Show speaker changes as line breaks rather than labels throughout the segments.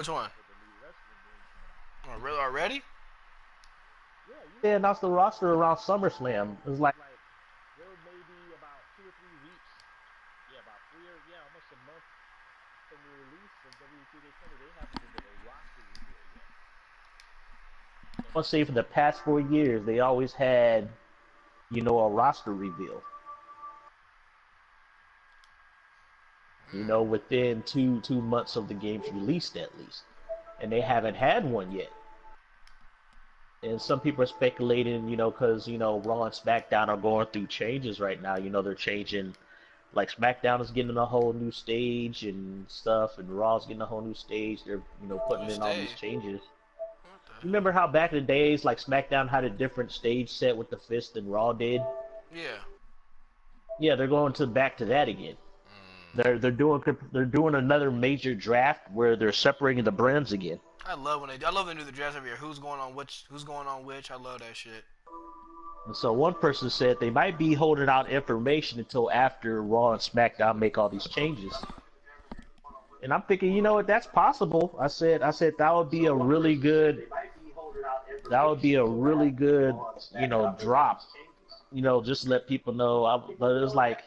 Which one?
with the new wrestling game coming out.
Oh, really? Already?
Yeah,
They
usually
announced the roster around SummerSlam. It was like,
there were maybe about 2 or 3 weeks. Yeah, about almost a month from the release of WWE 2K20. They haven't even did a roster reveal yet.
I want to say for the past 4 years, they always had, a roster reveal.
Hmm.
Within two months of the game's release at least, and they haven't had one yet. And some people are speculating, because Raw and SmackDown are going through changes right now. They're changing, like SmackDown is getting a whole new stage and stuff, and Raw's getting a whole new stage. They're
New
putting in all these
stage.
changes.
What the
You
hell?
remember how back in the days, like SmackDown had a different stage set with the fist than Raw did?
Yeah.
Yeah, they're going to back to that again.
Mm.
They're doing another major draft where they're separating the brands again.
I love when they do the drafts every year. Who's going on which? Who's going on which? I love that shit.
And so one person said they might be holding out information until after Raw and SmackDown make all these changes. And I'm thinking, you know what, that's possible. I said that would be a really good, drop. Just let people know. But it's like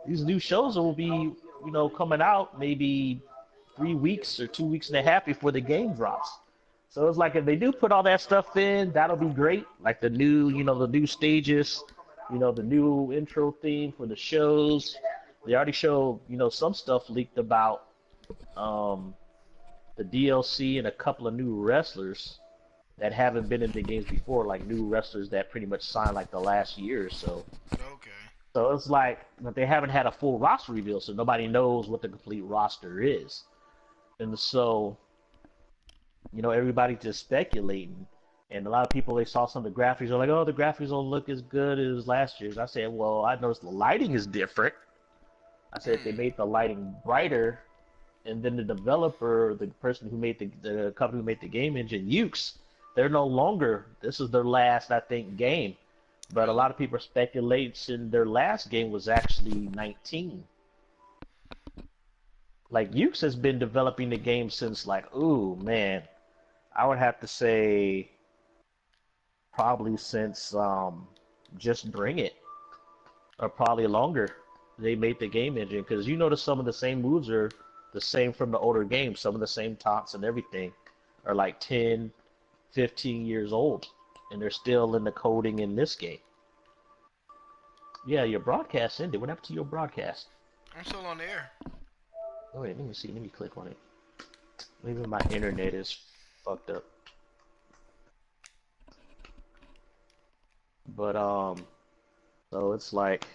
these new shows will be, coming out maybe 3 weeks or 2 weeks and a half before the game drops. So it's like if they do put all that stuff in, that'll be great. Like the new stages, the new intro theme for the shows. They already showed, some stuff leaked about um, the DLC and a couple of new wrestlers that haven't been in the games before, like new wrestlers that pretty much signed like the last year or so.
Okay.
So it's like, but they haven't had a full roster reveal, so nobody knows what the complete roster is. And so, everybody's just speculating. And a lot of people, they saw some of the graphics, are like, oh, the graphics don't look as good as last year's. I said, well, I noticed the lighting is different. I said they
Hmm.
made the lighting brighter, and then the developer, the person who made the company who made the game engine, Ukes, they're no longer. This is their last, I think, game. But a
Really?
lot of people are speculating their last game was actually 19. Like Ukes has been developing the game since like, ooh man, I would have to say probably since just Bring It, or probably longer. They made the game engine because you notice some of the same moves are the same from the older games. Some of the same taunts and everything are like 10, 15 years old, and they're still in the coding in this game. Yeah, your broadcast ended. What happened to your broadcast?
I'm still on the air.
Oh wait, let me see. Let me click on it. Maybe my internet is fucked up. But so it's like,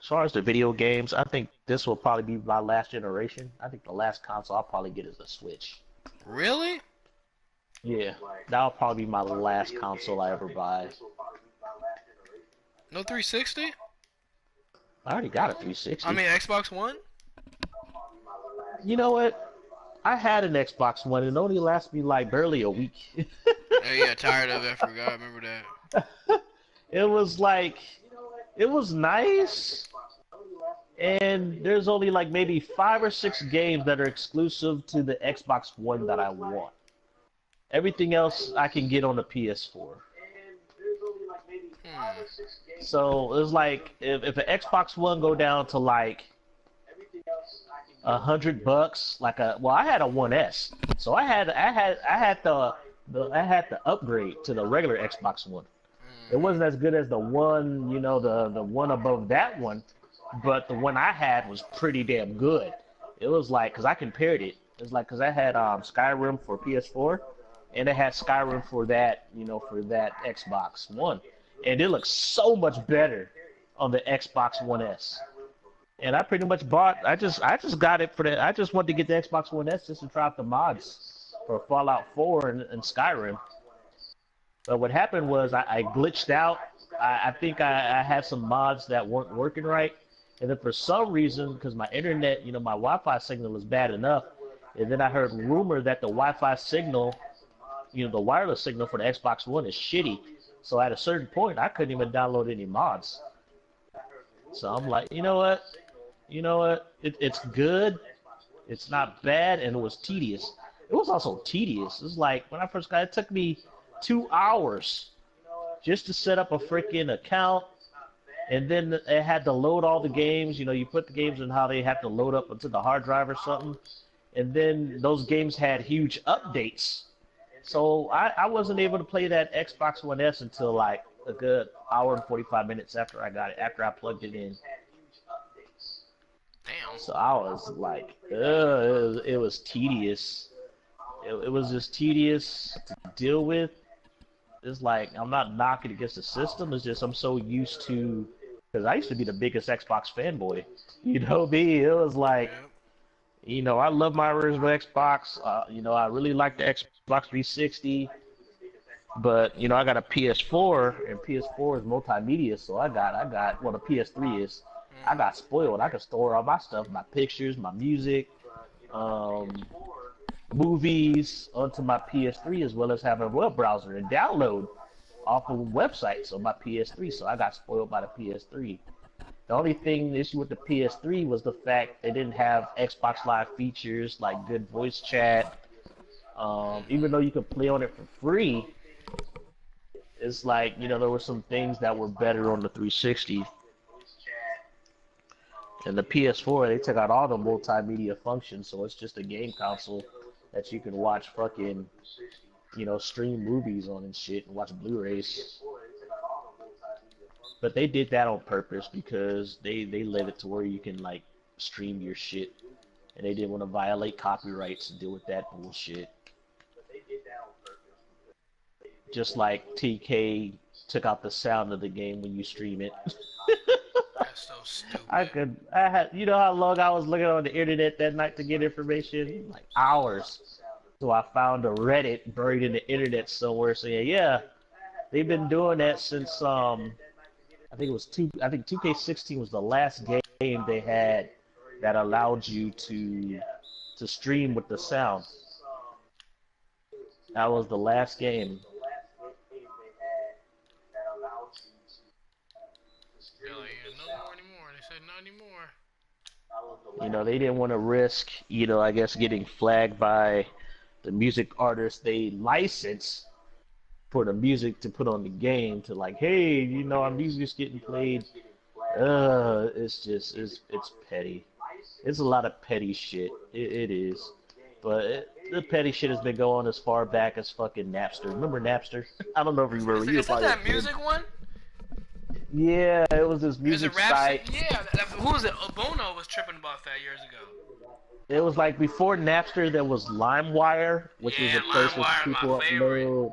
as far as the video games, I think this will probably be my last generation. I think the last console I'll probably get is the Switch.
Really?
Yeah, that'll probably be my last console I ever buy.
No 360?
I already got a
I
360.
mean Xbox One?
You know what? I had an Xbox One and it only lasted me like barely a week.
Oh yeah, tired of it. I forgot. I remember that.
It was like, it was nice, and there's only like maybe 5 or 6 games that are exclusive to the Xbox One that I want. Everything else I can get on the PS4.
Hmm.
So it's like if an Xbox One go down to like $100, like I had a One S, so I had the upgrade to the regular Xbox One. It
Hmm.
wasn't as good as the one, the one above that one, but the one I had was pretty damn good. It was like, cause I compared it. It was like, cause I had Skyrim for PS4, and it had Skyrim for that Xbox One, and it looks so much better on the Xbox One S. And I pretty much bought. I just got it for that. I just wanted to get the Xbox One S just to try out the mods for Fallout 4 and Skyrim. But what happened was I glitched out. I think I had some mods that weren't working right, and then for some reason, because my internet, my Wi-Fi signal is bad enough, and then I heard rumor that the Wi-Fi signal, the wireless signal for the Xbox One is shitty. So at a certain point, I couldn't even download any mods. So I'm like, you know what? It's good. It's not bad, and it was tedious. it was also tedious. It's like when I first got it took me 2 hours just to set up a freaking account, and then it had to load all the games. You know, you put the games in how they have to load up onto the hard drive or something, and then those games had huge updates. So I wasn't able to play that Xbox One S until like a good hour and 45 minutes after I got it, after I plugged it in.
Damn.
So I was like, it was tedious. It was just tedious to deal with. It's like I'm not knocking against the system. It's just I'm so used to, because I used to be the biggest Xbox fanboy. You know me. It was like,
Yep.
you know, I love my original Xbox. You know, I really like the Xbox 360. But you know, I got a PS4, and PS4 is multimedia, so well, the PS3 is. I
Mm.
got spoiled. I could store all my stuff, my pictures, my music, um, movies onto my PS3, as well as have a web browser and download off of websites on my PS3. So I got spoiled by the PS3. The only thing, the issue with the PS3 was the fact they didn't have Xbox Live features like good voice chat. Even though you could play on it for free, it's like, you know, there were some things that were better on the 360. And the PS4, they took out all the multimedia functions, so it's just a game console that you can watch fucking, you know, stream movies on and shit and watch Blu-rays. But they did that on purpose because they let it to where you can like stream your shit, and they didn't want to violate copyrights and deal with that bullshit. Just like TK took out the sound of the game when you stream it.
That's so stupid.
I had, you know how long I was looking on the internet that night to get information? Like hours. So I found a Reddit buried in the internet somewhere saying, yeah, they've been doing that since, I think 2K16 was the last game they had that allowed you to stream with the sound. That was the last game.
They're like, yeah, no more anymore. They said not anymore.
You know, they didn't want to risk, you know, I guess getting flagged by the music artists they license for the music to put on the game to like, hey, you know, our music's getting played. It's petty. It's a lot of petty shit. It is. But the petty shit has been going as far back as fucking Napster. Remember Napster? I don't know if you remember. You were
Is that
probably a
that
kid.
music one?
Yeah, it was this
Is it
music
rap?
site.
Yeah. Who was it? Bono was tripping about that years ago.
It was like before Napster, there was LimeWire, which was
Yeah,
a place where
LimeWire,
people
my favorite.
upload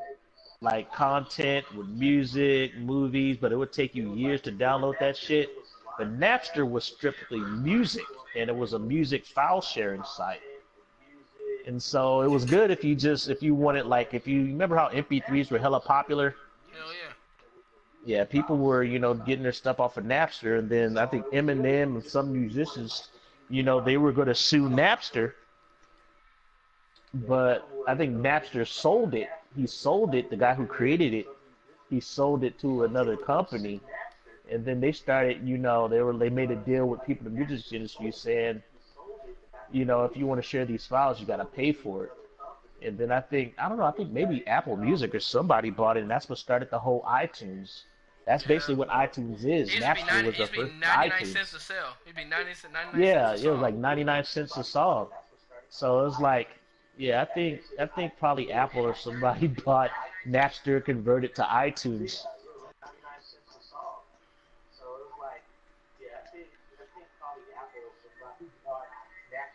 like content with music, movies, but it would take you years to download that shit. But Napster was strictly music, and it was a music file sharing site. And so it was good if you wanted, like, if you remember how MP3s were hella popular.
Hell yeah.
Yeah, people were, you know, getting their stuff off of Napster, and then I think Eminem and some musicians, you know, they were going to sue Napster, but I think Napster sold it. He sold it, the guy who created it, he sold it to another company, and then they started, you know, they made a deal with people in the music industry saying, you know, if you want to share these files, you got to pay for it. And then I think maybe Apple Music or somebody bought it, and that's what started the whole iTunes. That's basically what iTunes is. Napster was the
It used to be
first
99
iTunes.
cents a sell. It'd be 99
Yeah,
cents a
it was
song.
like 99 cents a song. So it was like, yeah, I think probably Apple or somebody bought Napster, converted to iTunes.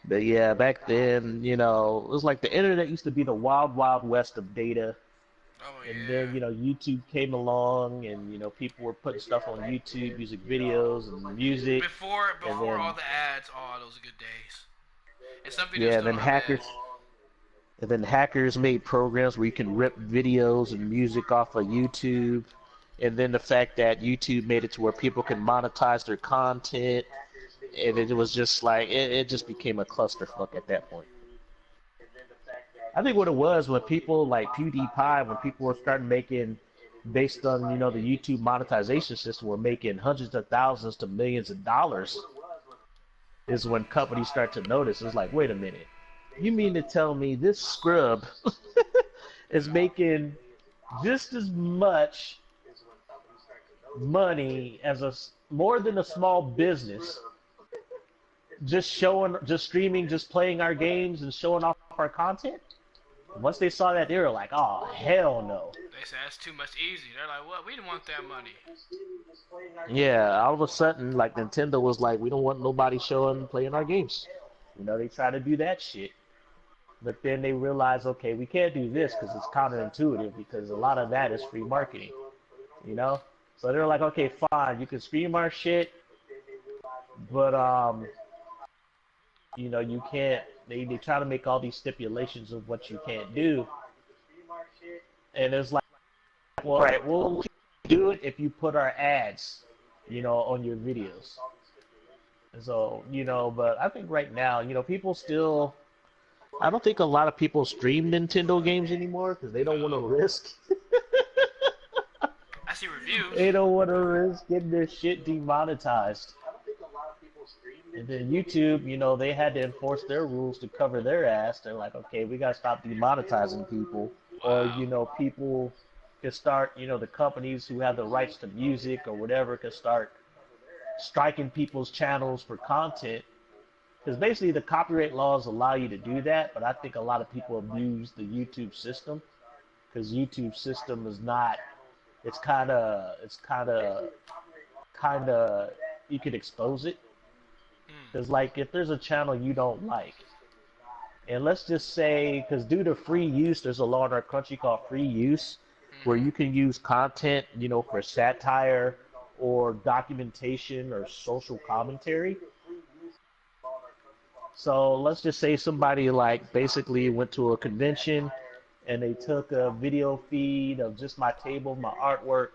But yeah, back then, you know, it was like the internet used to be the wild, wild west of data.
Oh
And
yeah.
then, you know, YouTube came along, and, you know, people were putting stuff on YouTube, music videos and music. And
Before all
then,
the ads, oh, those are good days. And some videos
yeah,
still don't have ads.
and then hackers made programs where you can rip videos and music off of YouTube. And then the fact that YouTube made it to where people can monetize their content. And it was just like, it just became a clusterfuck at that point. I think what it was when people like PewDiePie, when people were starting making, based on, you know, the YouTube monetization system, were making hundreds of thousands to millions of dollars, is when companies start to notice. It's like, wait a minute, You mean to tell me this scrub is making just as much money as more than a small business, just streaming, just playing our games and showing off our content? Once they saw that, they were like, "Oh, hell no!"
They said that's too much easy. They're like, "What? We didn't want that money."
Yeah, all of a sudden, like Nintendo was like, "We don't want nobody showing playing our games." They try to do that shit, but then they realize, okay, we can't do this because it's counterintuitive because a lot of that is free marketing. You know, so they're like, "Okay, fine, you can stream our shit, but you can't." They try to make all these stipulations of what you can't do, and it's like, well, all right, we'll do it if you put our ads, on your videos. So, but I think right now, people still, I don't think a lot of people stream Nintendo games anymore because they don't want to risk.
I see reviews.
They don't want to risk getting their shit demonetized. And then YouTube, they had to enforce their rules to cover their ass. They're like, okay, we got to stop demonetizing people.
Wow.
Or, people can start, the companies who have the rights to music or whatever can start striking people's channels for content. Because basically the copyright laws allow you to do that, but I think a lot of people abuse the YouTube system. Because YouTube system is not, it's kind of, you could expose it. Because, like, if there's a channel you don't like, and let's just say, because due to free use, there's a law in our country called free use, where you can use content, for satire or documentation or social commentary. So let's just say somebody, like, basically went to a convention and they took a video feed of just my table, my artwork,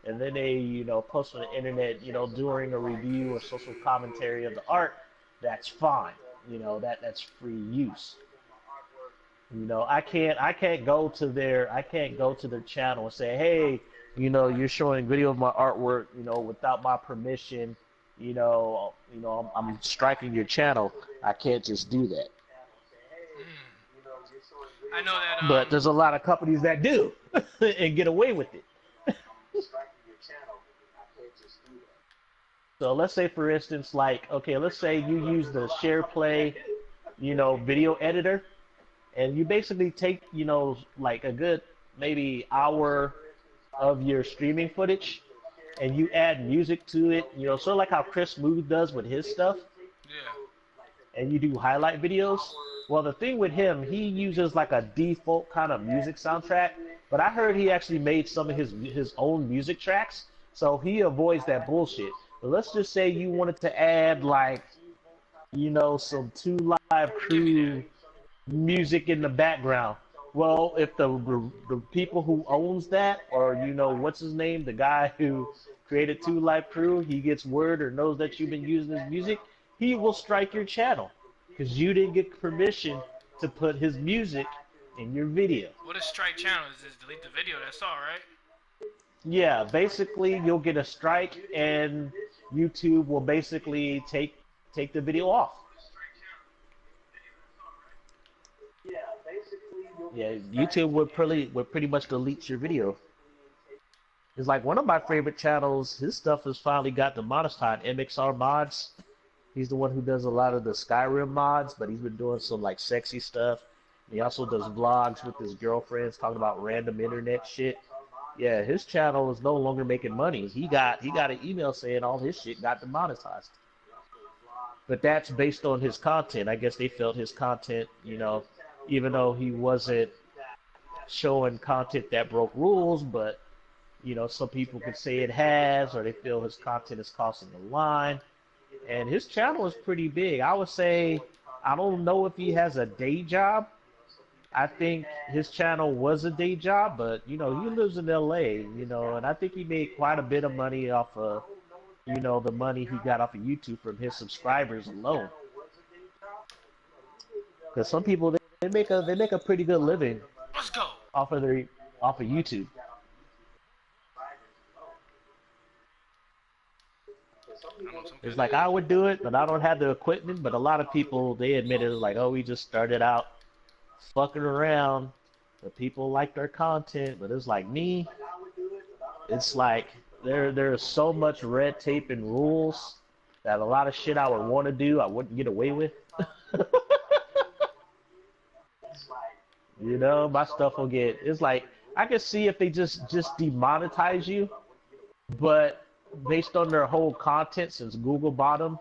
and then they, post on the internet, during a review or social commentary of the art. That's fine. That's free use. I can't go to their channel and say, hey, you're showing video of my artwork, without my permission. I'm striking your channel. I can't just do that.
I know that.
But there's a lot of companies that do and get away with it. So let's say, for instance, like, okay, let's say you use the SharePlay, video editor, and you basically take, like a good maybe hour of your streaming footage, and you add music to it, sort of like how Chris Smooth does with his stuff.
Yeah.
And you do highlight videos. Well, the thing with him, he uses like a default kind of music soundtrack, but I heard he actually made some of his own music tracks, so he avoids that bullshit. But let's just say you wanted to add, like, some 2 Live Crew music in the background. Well, if the people who owns that, or what's his name, the guy who created 2 Live Crew, he gets word or knows that you've been using his music, he will strike your channel because you didn't get permission to put his music in your video.
What is strike channel? Is just delete the video? That's all, right?
Yeah, basically you'll get a strike, and YouTube will basically take the video off. Yeah, YouTube would pretty much delete your video. It's like one of my favorite channels. His stuff has finally got demonetized. MXR Mods. He's the one who does a lot of the Skyrim mods, but he's been doing some like sexy stuff. He also does vlogs with his girlfriends talking about random internet shit. Yeah, his channel is no longer making money. He got an email saying all his shit got demonetized. But that's based on his content. I guess they felt his content, even though he wasn't showing content that broke rules, but some people could say it has, or they feel his content is crossing the line. And his channel is pretty big. I would say, I don't know if he has a day job. I think his channel was a day job, but he lives in LA, and I think he made quite a bit of money off of, the money he got off of YouTube from his subscribers alone. Because some people they make a pretty good living.
Let's go.
Off of YouTube.
I know some
It's like I would do it, but I don't have the equipment. But a lot of people they admit it like, oh, we just started out fucking around. But people liked our content. But it's like me. It's like there's so much red tape and rules that a lot of shit I would want to do I wouldn't get away with. You know, my stuff will get. It's like I can see if they just demonetize you, but based on their whole content since Google bought them,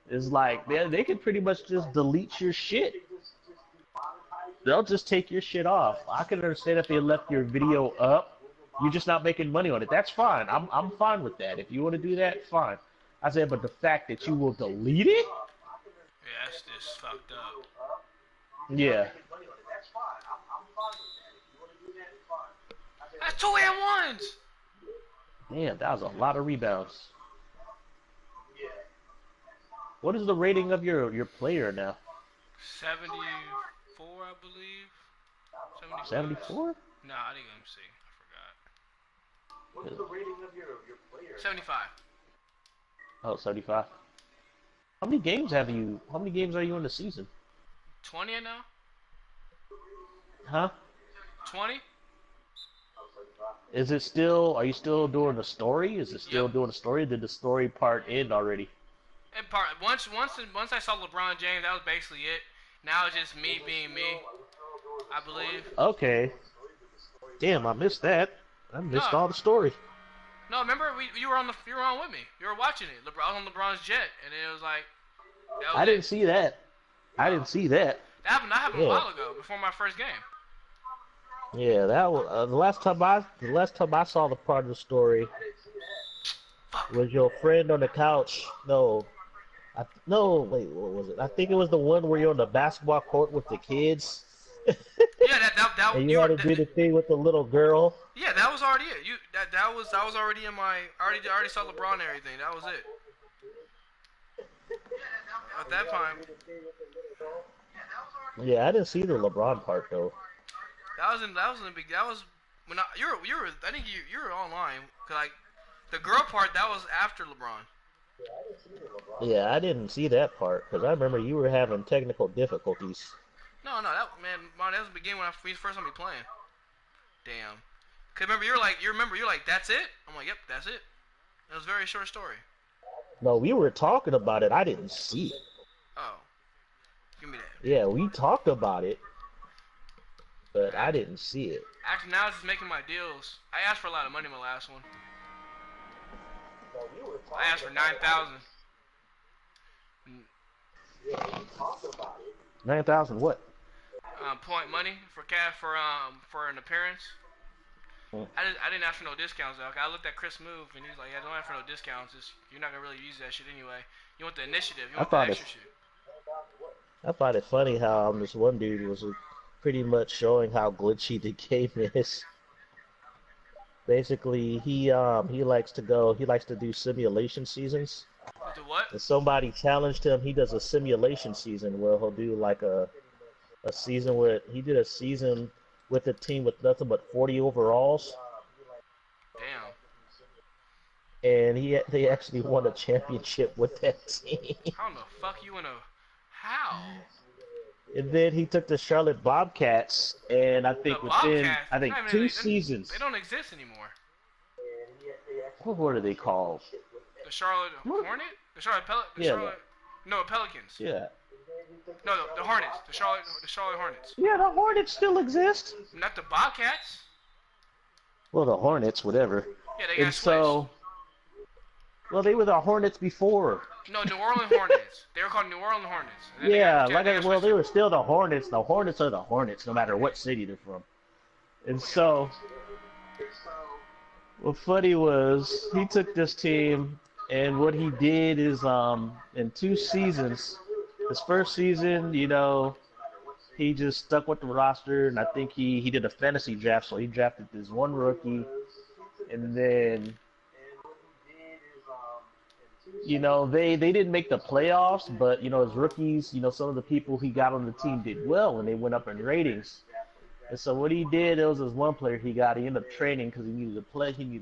it's like they can pretty much just delete your shit. They'll just take your shit off. I can understand if they left your video up, you're just not making money on it. That's fine. I'm fine with that. If you want to do that, fine. I said, but the fact that you will delete it?
Yeah, that's just fucked up.
Yeah.
That's 2 and 1s.
Damn, that was a lot of rebounds. What is the rating of your player now?
74, I believe. 75.
74?
No, I didn't even see. I forgot. What is the rating of your player? 75.
Oh, 75. How many games are you in the season?
20 now?
Huh?
20?
Is it still, are you still doing the story? Is it still doing the story? Did the story part end already?
Once I saw LeBron James, that was basically it. Now it's just me being me, I believe.
Okay. Damn, I missed that. I missed all the story.
No, remember you were on with me. You were watching it. I was on LeBron's jet, and it was like.
I didn't see that. I didn't see that.
That happened a while ago, before my first game.
Yeah, that was the last time I saw the part of the story was your friend on the couch. No, wait, what was it? I think it was the one where you're on the basketball court with the kids.
Yeah, that
and you had to do the thing with the little girl.
Yeah, that was already it. That was already in my. I already saw LeBron and everything. That was it. At that time.
Yeah, I didn't see the LeBron part though.
That was when you were I think you were online, 'cause like the girl part that was after LeBron.
Yeah, I didn't see that part because I remember you were having technical difficulties.
No, that was the beginning when we first saw me playing. Damn. 'Cause remember you're like that's it. I'm like, yep, that's it. It was a very short story.
No, we were talking about it. I didn't see it.
Oh, give me that.
Yeah, we talked about it, but I didn't see it.
Actually, now it's just making my deals. I asked for a lot of money in my last one. I asked for 9,000.
9,000 what?
Point money for an appearance. I didn't ask for no discounts though. I looked at Chris Move and he's like, yeah, don't ask for no discounts. You're not gonna really use that shit anyway. You want the initiative. You want the extra shit.
I find it funny how this one dude was pretty much showing how glitchy the game is. Basically, he likes to do simulation seasons.
Do what?
And somebody challenged him. He does a simulation season where he'll do like a season where he did a season with a team with nothing but 40 overalls.
Damn.
And they actually won a championship with that team.
How the fuck you wanna? How?
And then he took the Charlotte Bobcats, and I think within 2 seasons.
They don't exist anymore.
What were they called?
The Charlotte Hornet? The Charlotte Pelicans.
Yeah.
No, the Hornets. The Charlotte Hornets.
Yeah, the Hornets still exist.
Not the Bobcats.
Well, the Hornets, whatever.
Yeah, they got switched.
Well, they were the Hornets before.
No, New Orleans Hornets. They were called New Orleans Hornets.
Yeah, they were still the Hornets. The Hornets are the Hornets, no matter what city they're from. And so, what funny was, he took this team, and what he did is, in 2 seasons, his first season, he just stuck with the roster, and I think he did a fantasy draft, so he drafted this one rookie, and then they didn't make the playoffs, but, his rookies, some of the people he got on the team did well, and they went up in ratings. And so what he did, there was this one player he ended up trading because he needed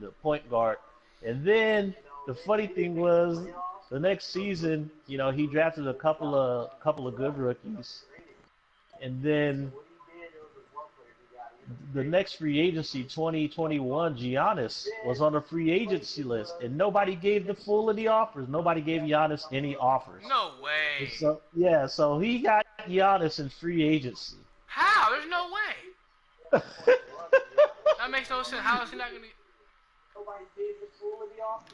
a point guard. And then the funny thing was, the next season, you know, he drafted a couple of good rookies, and then the next free agency, 2021, Giannis was on the free agency list, and nobody gave the full of the offers. Nobody gave Giannis any offers.
No way.
So yeah, so he got Giannis in free agency.
How? There's no way. That makes no sense. How is he not gonna?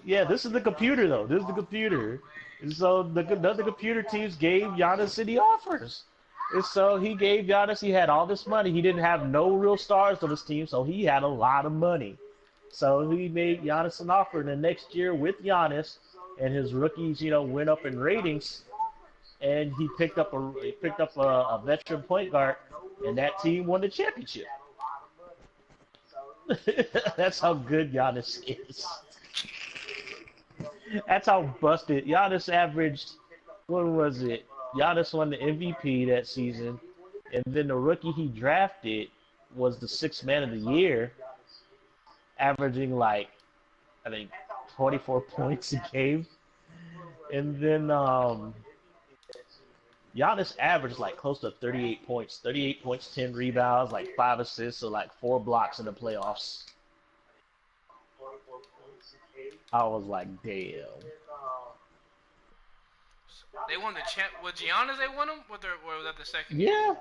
Yeah, this is the computer though. This is the computer. And so the other computer teams gave Giannis any offers. And so he gave Giannis, he had all this money. He didn't have no real stars on his team, so he had a lot of money. So he made Giannis an offer. And the next year with Giannis and his rookies, you know, went up in ratings. And he picked up a veteran point guard, and that team won the championship. That's how good Giannis is. That's how busted. Giannis averaged, what was it? Giannis won the MVP that season, and then the rookie he drafted was the sixth man of the year, averaging like, I think, 24 points a game. And then Giannis averaged like close to 38 points, 10 rebounds, like 5 assists, so like 4 blocks in the playoffs. I was like, damn.
They won the champ with Giannis. They won them. Or was that the second?
Yeah,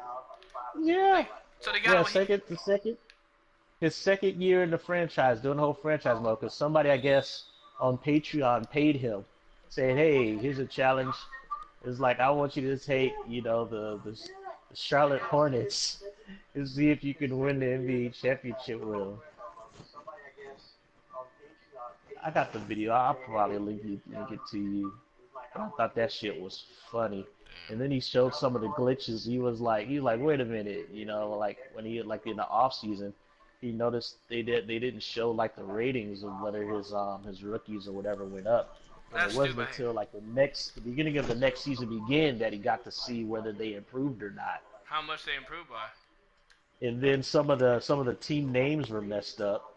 yeah.
So they got
his second year in the franchise, doing the whole franchise mode, because somebody, I guess, on Patreon paid him, saying, "Hey, here's a challenge. It's like I want you to take, you know, the Charlotte Hornets and see if you can win the NBA championship with them." I got the video. I'll probably link it to you. I thought that shit was funny. And then he showed some of the glitches. He was like, wait a minute, you know, like when he in the off season, he noticed they didn't show like the ratings of whether his rookies or whatever went up. And it wasn't until like the beginning of the next season began that he got to see whether they improved or not.
How much they improved by?
And then some of the team names were messed up.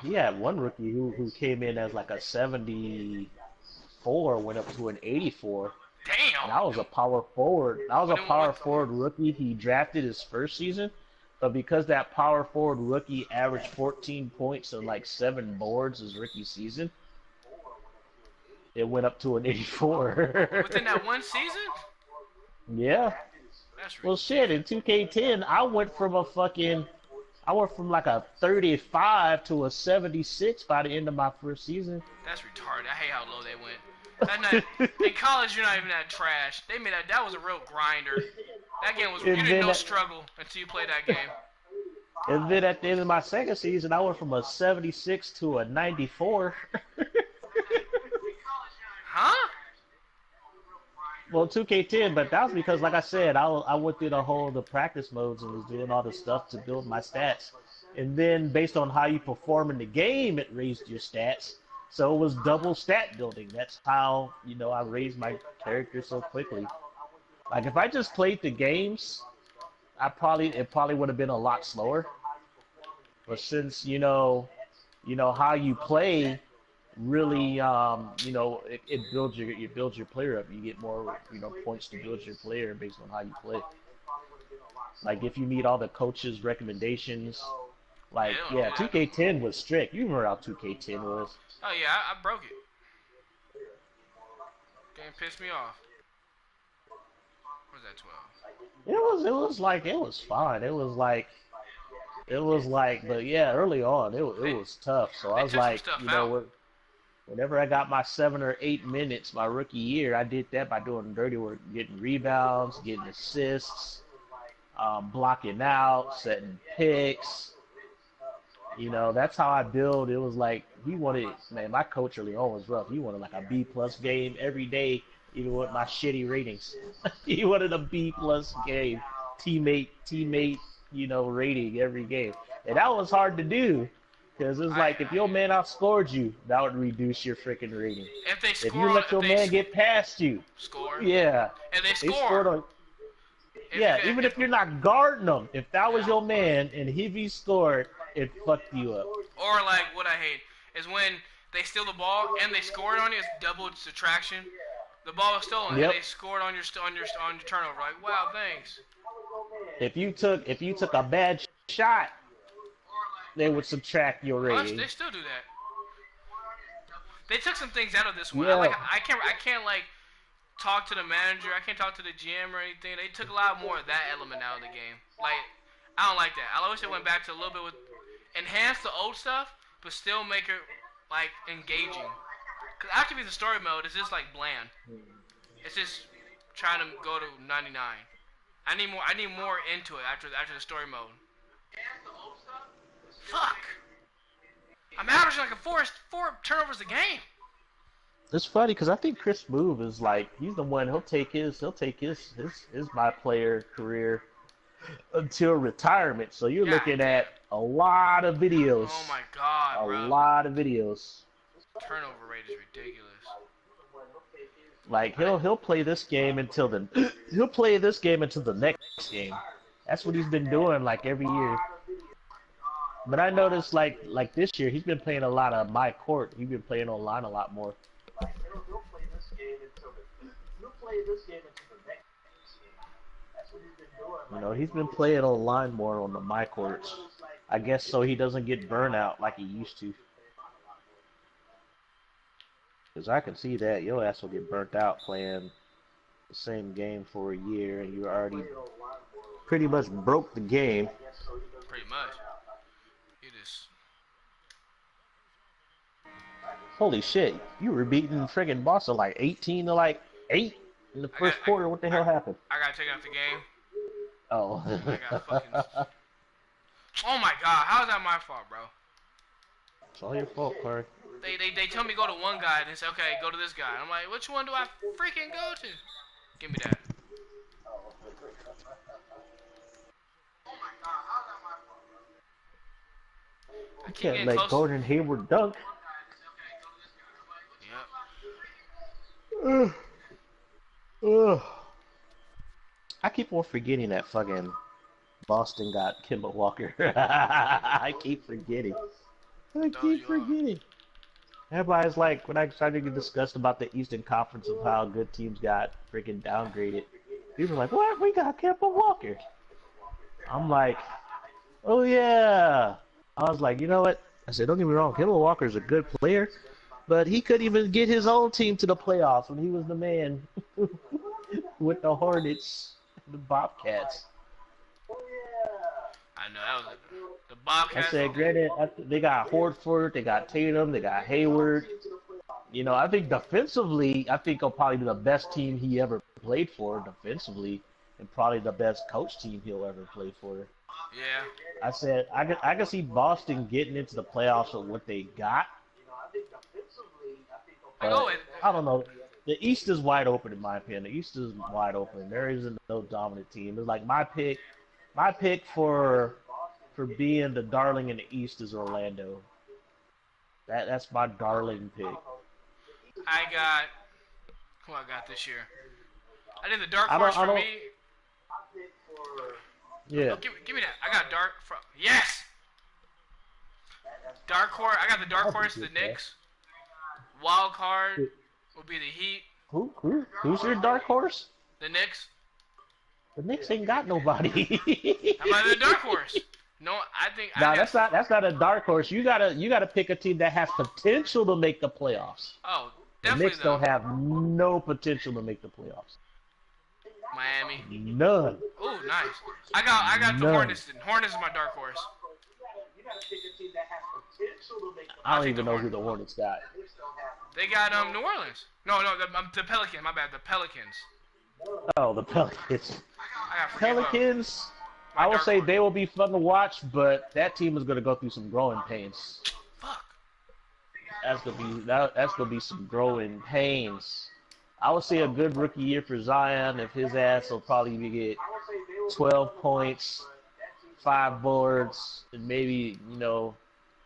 He had one rookie who came in as like a 74, went up to an 84.
Damn.
And I was a power forward. Rookie he drafted his first season, but because that power forward rookie averaged 14 points and like 7 boards his rookie season, it went up to an 84.
Within that one season?
Yeah. Well, shit, in 2K10, I went from like a 35 to a 76 by the end of my first season.
That's retarded. I hate how low they went. In college, you're not even that trash. They made that was a real grinder. That game was, you didn't know struggle until you played that game.
And then at the end of my second season, I went from a 76 to a 94.
Huh?
Well, 2K10, but that was because, like I said, I went through the practice modes and was doing all the stuff to build my stats. And then based on how you perform in the game, it raised your stats. So it was double stat building. That's how, you know, I raised my character so quickly. Like if I just played the games, it probably would have been a lot slower. But since, you know how you play really, you know, it builds your player up. You get more, you know, points to build your player based on how you play. Like if you meet all the coaches' recommendations, like yeah, 2K10 was strict. You remember how 2K10 was?
Oh yeah, I broke it. Game pissed me off. What was that 12?
It was fine. It was like, but yeah, early on it was tough. So I was like, you know, whenever I got my 7 or 8 minutes my rookie year, I did that by doing dirty work, getting rebounds, getting assists, blocking out, setting picks. You know, that's how I build. It was like my coach early on was rough. He wanted like a B+ game every day, even with my shitty ratings. He wanted a B+ game, teammate, you know, rating every game. And that was hard to do. Because it's like, if your man outscored you, that would reduce your freaking rating. If you let your man get past you. Yeah.
And they score.
Even if you're not guarding them, if that was your man and he scored, it fucked you up.
Or like, what I hate is when they steal the ball and they scored on you, it's double subtraction. The ball was stolen and they scored on your turnover. Like, wow, thanks.
If you took a bad shot, they would subtract your rating.
They still do that. They took some things out of this one.
Yeah.
I can't like talk to the manager. I can't talk to the GM or anything. They took a lot more of that element out of the game. Like, I don't like that. I wish they went back to a little bit with enhance the old stuff, but still make it like engaging. Cause after the story mode, it's just like bland. It's just trying to go to 99. I need more into it after the story mode. Fuck. I'm averaging like four turnovers a game.
It's funny because I think Chris Move is like he's the one he'll take his my player career until retirement. So you're looking at a lot of videos.
Oh my god, bro.
A lot of videos.
Turnover rate is ridiculous.
Like he'll play this game until the next game. That's what he's been doing like every year. But I noticed like this year he's been playing a lot of my court. He's been playing online a lot more. He'll play this game until the next game. That's what he's been doing. You know, he's been playing online more on the my courts. I guess so he doesn't get burnt out like he used to. Because I can see that your ass will get burnt out playing the same game for a year and you already pretty much broke the game.
Pretty much. You just...
Holy shit, you were beating friggin' Boston like 18 to like 8 in the first quarter. What the hell happened?
I got taken off the game.
Oh.
I got fucking... Oh my god, how is that my fault, bro?
It's all your fault, Corey.
They tell me go to one guy and they say, okay, go to this guy. I'm like, which one do I freaking go to? Give me that.
You can't let Gordon Hayward dunk.
Yep.
I keep on forgetting that fucking Boston got Kemba Walker. I keep forgetting. Everybody's like, when I started to discuss about the Eastern Conference of how good teams got freaking downgraded, people are like, what? We got Kemba Walker. I'm like, oh yeah. I was like, you know what? I said, don't get me wrong, Kemba Walker's a good player, but he couldn't even get his own team to the playoffs when he was the man with the Hornets, the Bobcats.
I know, that was the Bobcats.
I said, granted, they got Horford, they got Tatum, they got Hayward. You know, I think defensively, he'll probably be the best team he ever played for defensively, and probably the best coach team he'll ever play for.
Yeah.
I said, I can see Boston getting into the playoffs with what they got. But I don't know. The East is wide open, in my opinion. The East is wide open. There isn't no dominant team. It's like my pick for being the darling in the East is Orlando. That's my darling pick.
I got who I got this year. I did the dark horse for me.
Yeah.
Oh, give me that. I got yes. Dark horse. I got the dark horse. The Knicks. Wild card will be the Heat.
Who's your dark horse?
The Knicks.
The Knicks ain't got nobody.
How about the dark horse? No, I think.
No, that's not a dark horse. You gotta pick a team that has potential to make the playoffs.
Oh,
definitely. The Knicks don't have no potential to make the playoffs.
Miami.
None.
Oh, nice. I got the Hornets. Hornets is my dark horse.
I don't even know who the Hornets got.
They got New Orleans. No, the Pelicans. My bad, the Pelicans.
Oh, the Pelicans. Pelicans. I will say they will be fun to watch, but that team is going to go through some growing pains.
Fuck.
That's gonna be some growing pains. I would say a good rookie year for Zion if his ass will probably get 12 points, 5 boards, and maybe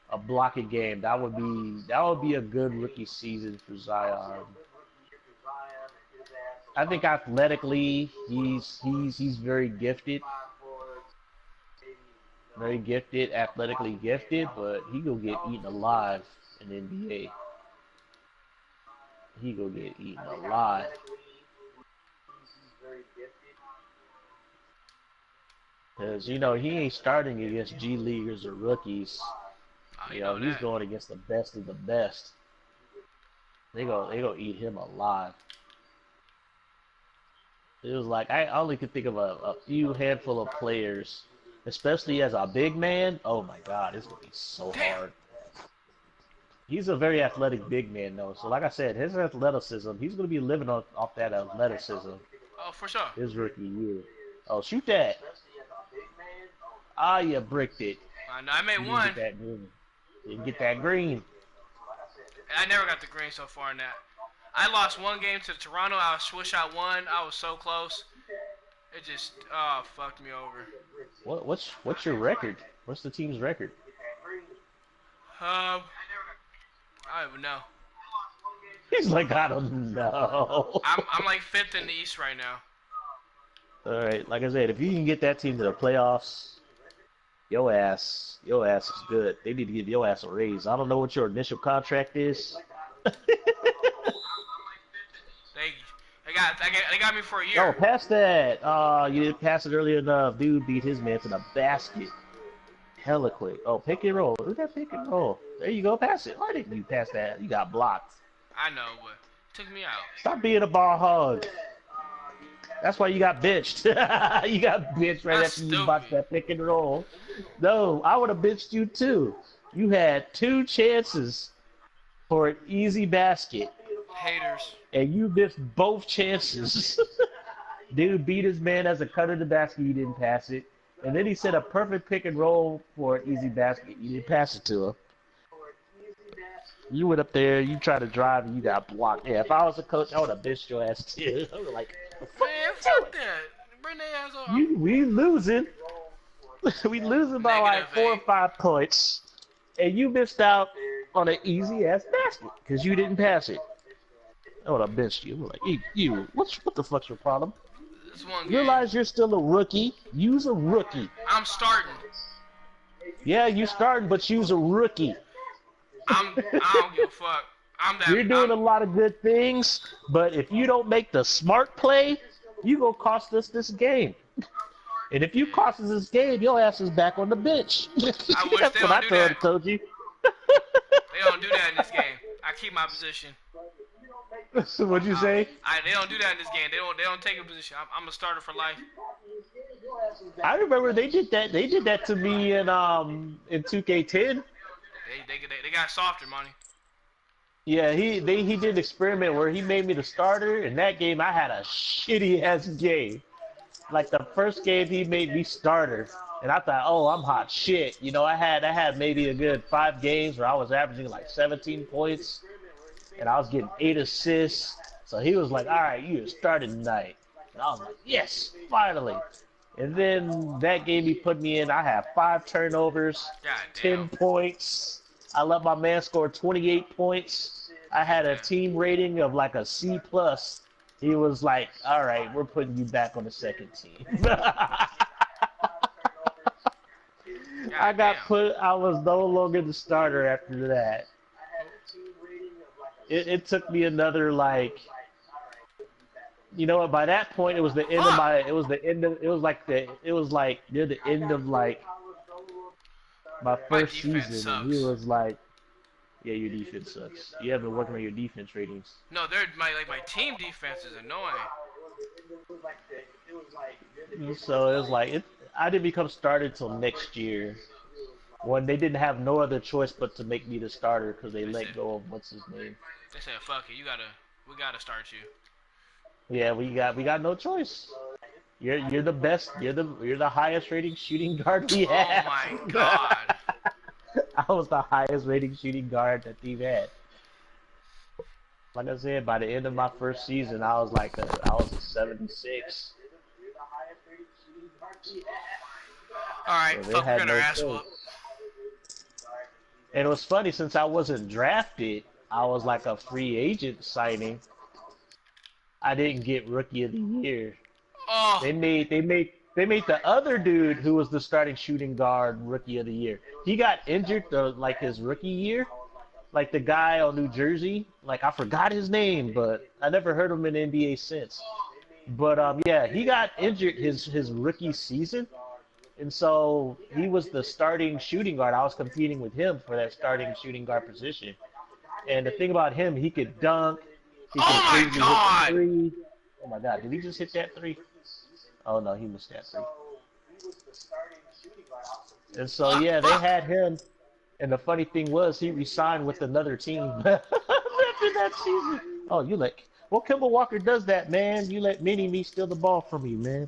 a block a game. That would be a good rookie season for Zion. I think athletically he's very gifted. Very gifted, athletically gifted, but he gonna get eaten alive in the NBA. he gonna get eaten alive. Cause you know he ain't starting against G Leaguers or rookies.
Oh,
You know he's
that.
going against the best of the best. They gonna eat him alive. It was like I only could think of a few handful of players, especially as a big man. Oh my God, it's gonna be so hard. He's a very athletic big man though, so like I said, his athleticism, he's gonna be living off that athleticism.
Oh, for sure.
His rookie year. Oh, shoot that! Ah, you bricked it.
I know. I made
You
one.
didn't get that green. Didn't get that green.
I never got the green so far in that. I lost one game to Toronto. I wish I won. I was so close. It just fucked me over.
What's your record? What's the team's record?
I don't even know.
He's like, I don't know.
I'm like 5th in the East right now.
All right, like I said, if you can get that team to the playoffs, your ass is good. They need to give your ass a raise. I don't know what your initial contract is.
They got me for a year.
Oh, pass that. You didn't pass it early enough. Dude beat his man to the basket. Hella quick. Oh, pick and roll. Look at that pick and roll. There you go. Pass it. Why didn't you pass that? You got blocked.
I know, but it took me out.
Stop being a ball hog. That's why you got benched. You got benched right
That's
after you botched
stupid.
that pick and roll. No, I would have benched you too. You had 2 chances for an easy basket.
Haters.
And you missed both chances. Dude beat his man as a cutter to the basket. You didn't pass it. And then he set a perfect pick and roll for an easy basket. You didn't pass it to him. You went up there, you tried to drive, and you got blocked. Yeah, if I was a coach, I would have bitched your ass too. I was like,
Man, fuck that. Bring their ass on.
we losing. We losing by like
Negative
4 or
8.
5 points. And you missed out on an easy ass basket because you didn't pass it. I would have benched you. I'm like, you, what the fuck's your problem?
This one game.
Realize you're still a rookie. You's a rookie.
I'm starting.
Yeah, you starting, but you's a rookie.
I don't give a fuck.
You're doing a lot of good things, but if you don't make the smart play, you gonna cost us this game. And if you cost us this game, your ass is back on the bench.
I wish
That's
they
what
don't
I
do that.
told you.
They don't do that in this game. I keep my position.
What'd you say?
They don't do that in this game. They don't take a position. I'm a starter for life.
I remember they did that. They did that to me in 2K10.
They got softer, money.
Yeah, he did an experiment where he made me the starter. In that game, I had a shitty ass game. Like the first game, he made me starter, and I thought, oh, I'm hot shit. You know, I had maybe a good 5 games where I was averaging like 17 points, and I was getting 8 assists. So he was like, all right, you're starting tonight. And I was like, yes, finally. And then that game he put me in, I had 5 turnovers, 10 points. I let my man score 28 points. I had a team rating of like a C+. He was like, all right, we're putting you back on the second team. I was no longer the starter after that. It took me another like, you know what? By that point, it was the end of my. It was like near the end of like my first season. And he was like, "Yeah, your defense sucks. You haven't been working on your defense ratings."
No, my team defense is annoying.
So it was like I didn't become starter till next year, when they didn't have no other choice but to make me the starter because they let go of what's his name.
They said, "Fuck it, we gotta start you."
Yeah, we got no choice. You're the best. You're the highest rating shooting guard we have.
Oh my god!
I was the highest rating shooting guard that team had. Like I said, by the end of my first season, I was a 76.
All right,
So
fuck, we're gonna ass whoop.
And it was funny, since I wasn't drafted, I was like a free agent signing. I didn't get Rookie of the Year.
Oh.
They made the other dude who was the starting shooting guard Rookie of the Year. He got injured like his rookie year. like the guy on New Jersey. Like I forgot his name, but I never heard him in the NBA since. But yeah, he got injured his rookie season, and so he was the starting shooting guard. I was competing with him for that starting shooting guard position. And the thing about him, he could dunk. He could
Oh my
occasionally hit the
God!
three. Oh my God, did he just hit that three? Oh no, he missed that three. And so yeah, they had him. And the funny thing was, he resigned with another team after that season. Oh, well, Kemba Walker does that, man. You let Mini-Me steal the ball from you, man.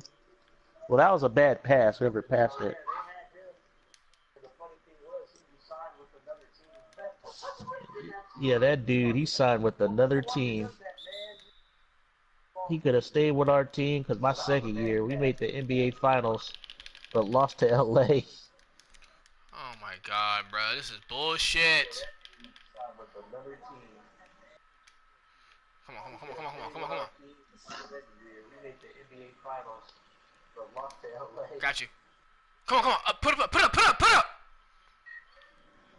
Well, that was a bad pass, whoever passed it. Yeah, that dude, he signed with another team. He could have stayed with our team because my second year, we made the NBA Finals, but lost to LA.
Oh my God, bro, this is bullshit. Come on. Got you. Come on. Put up.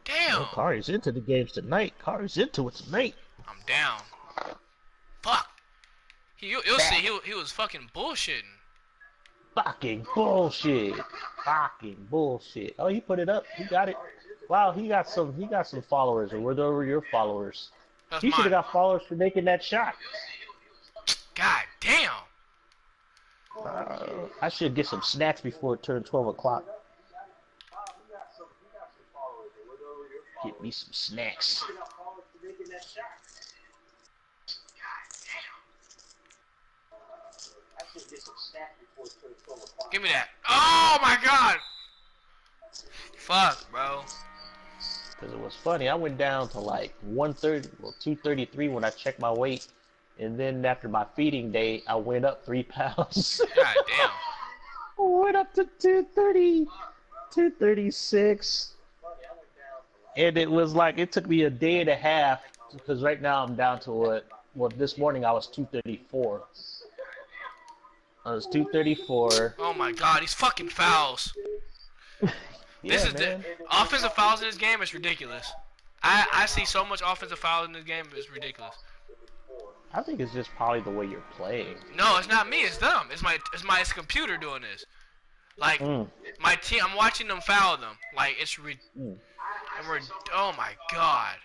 Damn.
Well, Kari's into the games tonight. Kari's into it tonight.
I'm down. Fuck. You'll see. He was fucking bullshitting.
Fucking bullshit. Oh, he put it up. He got it. Wow, he got some followers. Or were those your followers?
That's
He should have
mine.
got followers for making that shot.
God damn.
I should get some snacks before it turns 12 o'clock. Get me some snacks.
Give me that. Oh my God. Fuck, bro.
Because it was funny. I went down to like 130, well, 233 when I checked my weight. And then after my feeding day, I went up 3 pounds.
God damn.
I went up to 230, 236. And it was like, it took me a day and a half. Because right now I'm down to what? Well, this morning I was 234. I was 234.
Oh my God, these fucking fouls. This is the offensive fouls in this game is ridiculous. I see so much offensive fouls in this game, it's ridiculous.
I think it's just probably the way you're playing.
No, it's not me, it's them. It's the computer doing this. Like my team, I'm watching them foul them. Like oh my God.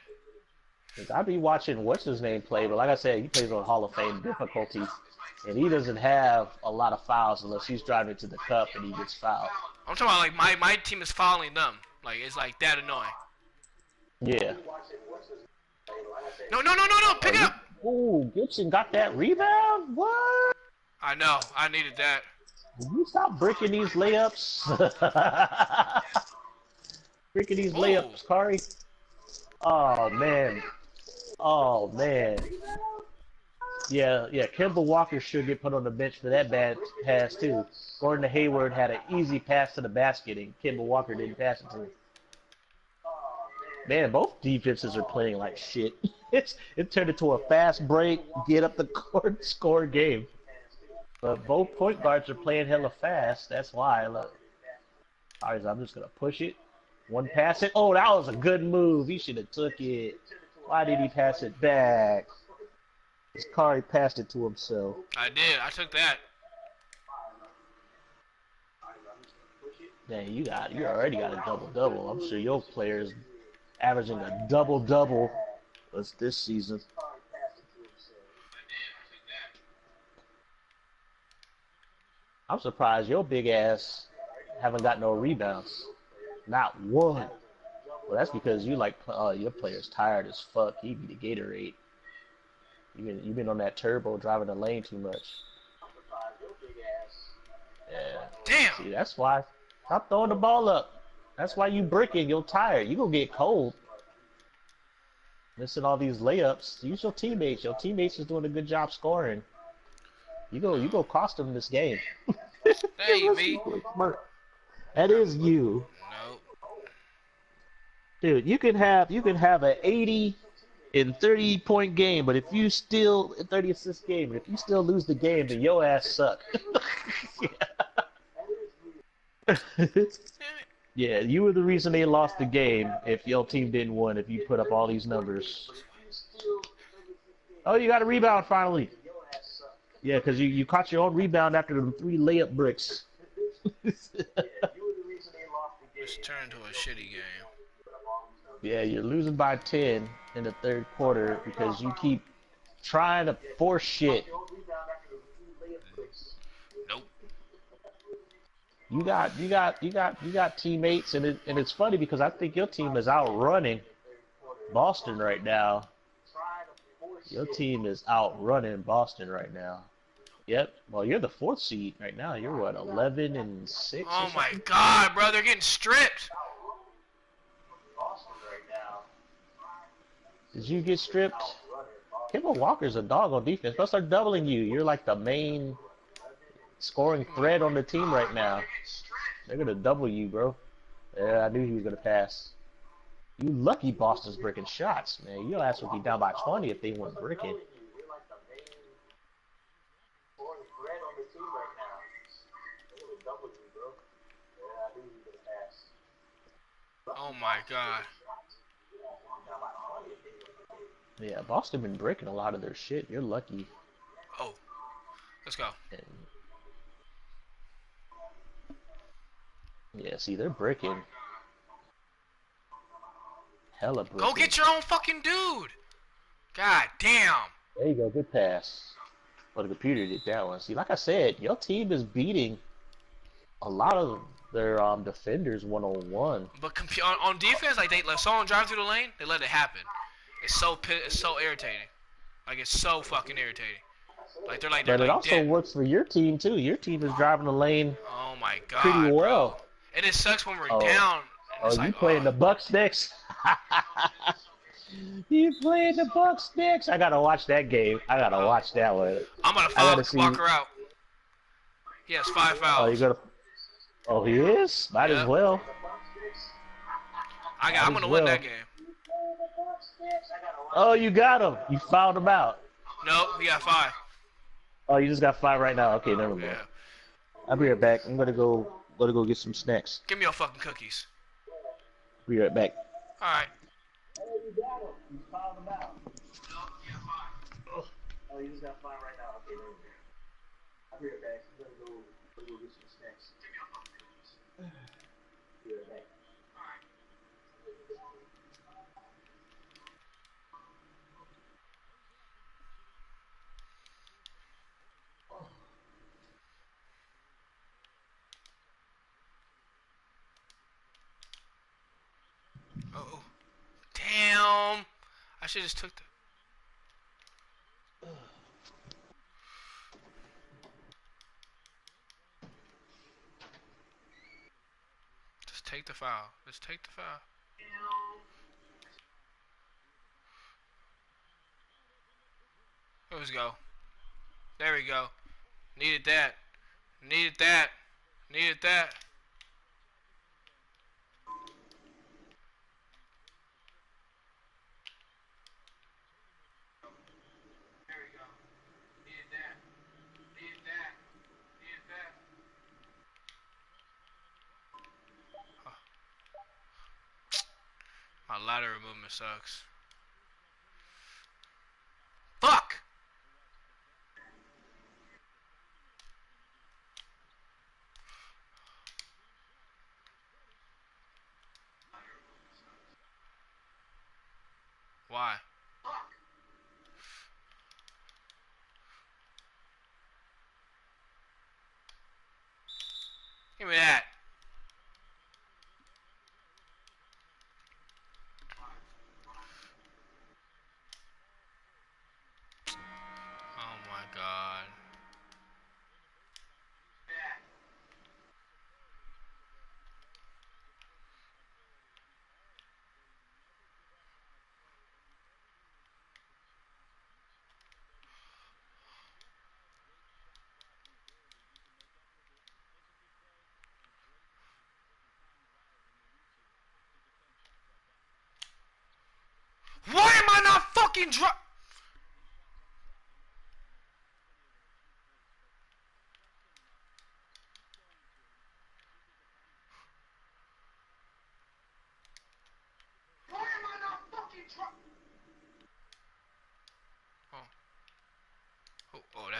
I be watching what's his name play, but like I said, he plays on Hall of Fame difficulty, and he doesn't have a lot of fouls unless he's driving to the cup and he gets fouled.
I'm talking about like my team is fouling them. Like it's like that annoying.
Yeah.
No, pick it up.
Ooh, Gibson got that rebound? What?
I know, I needed that.
Will you stop breaking these layups? Breaking these layups, Kari. Oh man. Yeah, Kemba Walker should get put on the bench for that bad pass too. Gordon Hayward had an easy pass to the basket and Kemba Walker didn't pass it to him. Man, both defenses are playing like shit. It turned into a fast break, get up the court, score game. But both point guards are playing hella fast. That's why. Look. Alright, I'm just gonna push it. One pass it. Oh, that was a good move. He should have took it. Why did he pass it back? His Kari passed it to himself.
I did. I took that.
Dang, you already got a double-double. I'm sure your player's averaging a double-double this season. I'm surprised your big ass haven't got no rebounds. Not one. Well, that's because you like your player's tired as fuck. He be the Gatorade. You've been on that turbo driving the lane too much. Yeah.
Damn.
See, that's why. Stop throwing the ball up. That's why you bricking. You're tired. You gonna get cold. Missing all these layups. Use your teammates. Your teammates is doing a good job scoring. You go cost them this game.
That ain't me.
That is you.
Nope.
Dude, you can have an 80 and 30-point game, but if you still 30-assist game, but if you still lose the game, then your ass suck. Yeah, you were the reason they lost the game if your team didn't win, if you put up all these numbers. Oh, you got a rebound finally. Yeah, because you caught your own rebound after the 3 layup bricks.
This turned into a shitty game.
Yeah, you're losing by 10 in the third quarter because you keep trying to force shit.
Nope.
You got teammates, and it's funny because I think your team is outrunning Boston right now. Your team is outrunning Boston right now. Yep. Well, you're the 4th seed right now. You're what, 11-6 or
Oh my
something?
god, bro, they're getting stripped.
Did you get stripped? Kemba Walker's a dog on defense. They'll start doubling you. You're like the main scoring threat on the team right now. They're gonna double you, bro. Yeah, I knew he was gonna pass. You lucky Boston's breaking shots, man. Your ass would be down by 20 if they weren't breaking.
Oh my god.
Yeah, Boston been breaking a lot of their shit. You're lucky.
Oh, let's go.
And yeah, see, they're breaking. Hella breaking.
Go get your own fucking dude. God damn.
There you go, good pass. Well, the computer did that one. See, like I said, your team is beating a lot of their defenders one-on-one.
But on defense, like they let someone drive through the lane, they let it happen. It's so irritating. Like it's so fucking irritating. Like they're
But it also
dead.
works for your team too. Your team is driving the lane
Oh my god,
pretty well.
bro. And it sucks when we're
Oh.
down.
Oh, you playing the Bucks next? You playing the Bucks next? I gotta watch that game. I gotta watch that one.
I'm gonna foul Walker out. He has 5 fouls.
Oh, you gonna? Oh, he is. Might as well.
I'm gonna win that game.
Oh, you got him. You fouled him out.
Nope, he got 5.
Oh, you just got 5 right now. Okay, never mind.
Yeah.
I'll be right back. I'm gonna go get some snacks.
Give me your fucking cookies.
Be right back.
All right.
Oh, you got him. You fouled him out. Oh, you just got 5 right now. Okay, never mind. I'll be right back. I'm gonna go get some snacks. Give me your fucking cookies. Be right back.
Oh, damn! I should just took the. Just take the foul. Just take the foul. Let's go. There we go. Needed that. Needed that. Needed that. There we go. Needed that. Needed that. Needed that. Oh. My lateral movement sucks. Fuck! Why? Give me that. Oh my god. Why am I not fucking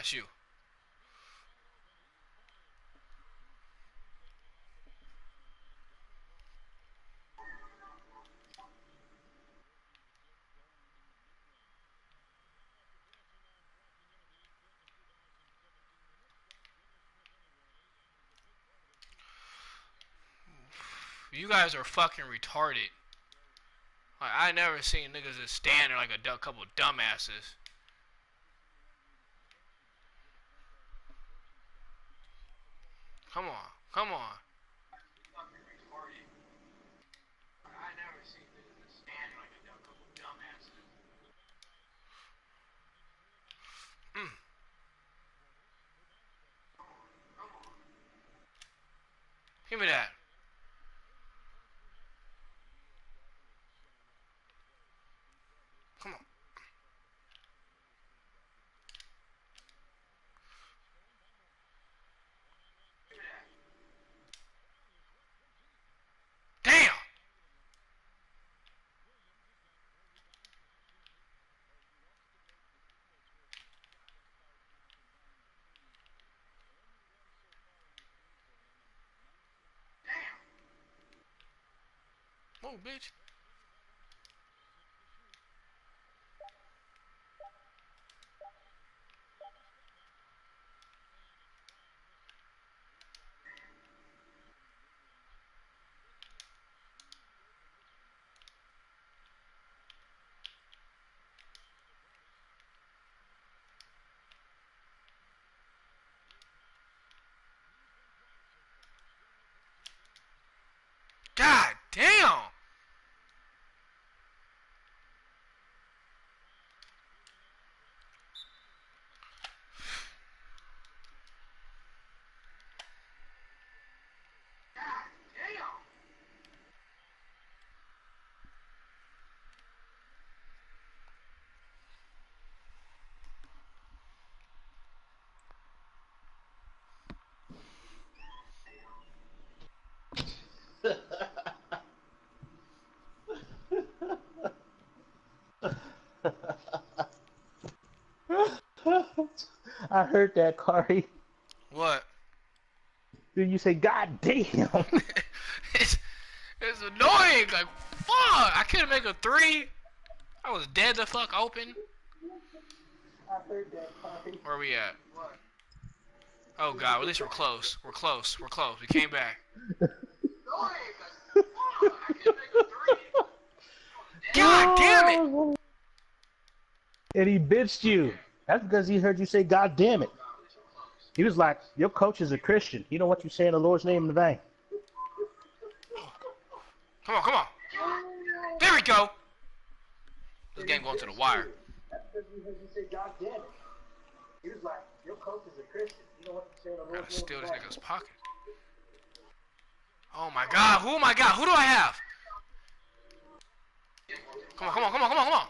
That's you. You guys are fucking retarded. Like, I never seen niggas just stand there like a couple dumbasses. Come on, come on. I never seen niggas just stand there like a couple dumbasses. Mm. Give me that. Come on. Damn! Oh, bitch. God damn!
I heard that, Kari.
What?
Then you say, God damn.
it's annoying. Like, fuck. I couldn't make a 3. I was dead the fuck open.
I heard that, Kari.
Where are we at? What? Oh god, at least we're close. We're close. We're close. We came back. God damn it!
And he bitched you. That's because he heard you say, God damn it. He was like, your coach is a Christian. You don't want you saying the Lord's name in vain.
Come on, come on. There we go. This game going to the wire.
That's because he heard you say, God damn it. He was like, your coach is a Christian. You don't want you saying the Lord's name
Steal
in
this
vain.
nigga's pocket. Oh my god, who am I got? Who do I have? Come on, come on, come on, come on, come on.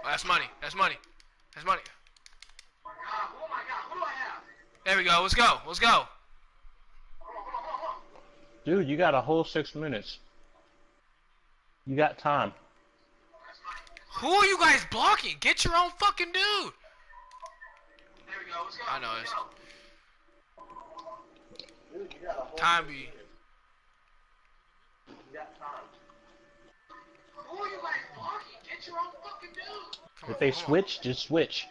Oh, that's money. That's money. That's money. Oh my god, who do I have? There we go. Let's go. Let's go.
Dude, you got a whole 6 minutes. You got time.
Who are you guys blocking? Get your own fucking dude. There we go. Let's go. I know this.
Dude, you got a whole
Time be.
You got time.
Who are you guys blocking? Get your own fucking dude. Come
If
on,
they
come
switch, just switch.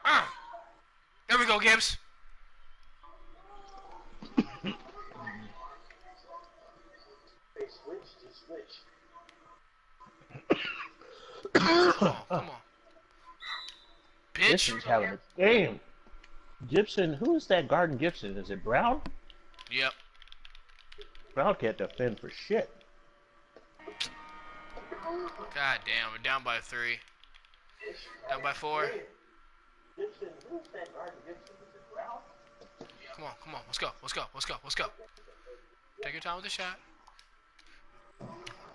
on. There we go, Gibbs.
They switch, just switch.
Come on, come on. Bitch.
Gibson's having a game. Gibson, who is that guarding Gibson? Is it Brown?
Yep.
Brown can't defend for shit.
God damn, we're down by 3. Down by 4.
Gibson, who is that guarding Gibson? Is it Brown?
Come on, come on. Let's go, let's go, let's go, let's go. Take your time with the shot.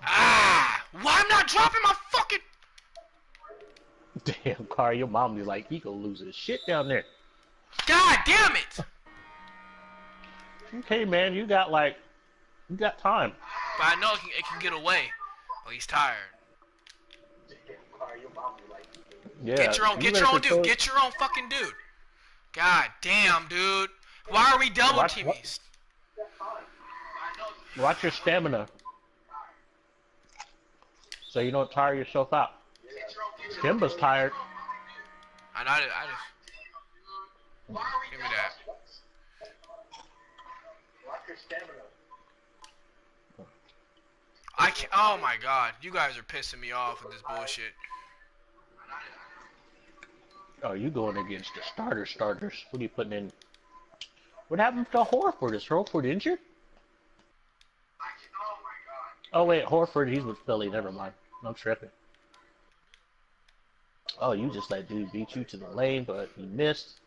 Ah! Why I'm not dropping my fucking...
Damn, Car, your mom be like, he gonna lose his shit down there.
God damn it!
Okay, man, you got time.
But I know it can get away. Oh, he's tired.
Yeah.
Get your own dude. Get your own fucking dude. God damn, dude. Why are we double teaming?
Watch your stamina, so you don't tire yourself out. Kimba's tired.
I just. Give me that. I can't. Oh my god, you guys are pissing me off with this bullshit.
Oh, you going against the starters? What are you putting in? What happened to Horford? Is Horford injured? Oh wait, Horford, he's with Philly. Never mind. I'm tripping. Oh, you just let dude beat you to the lane, but he missed.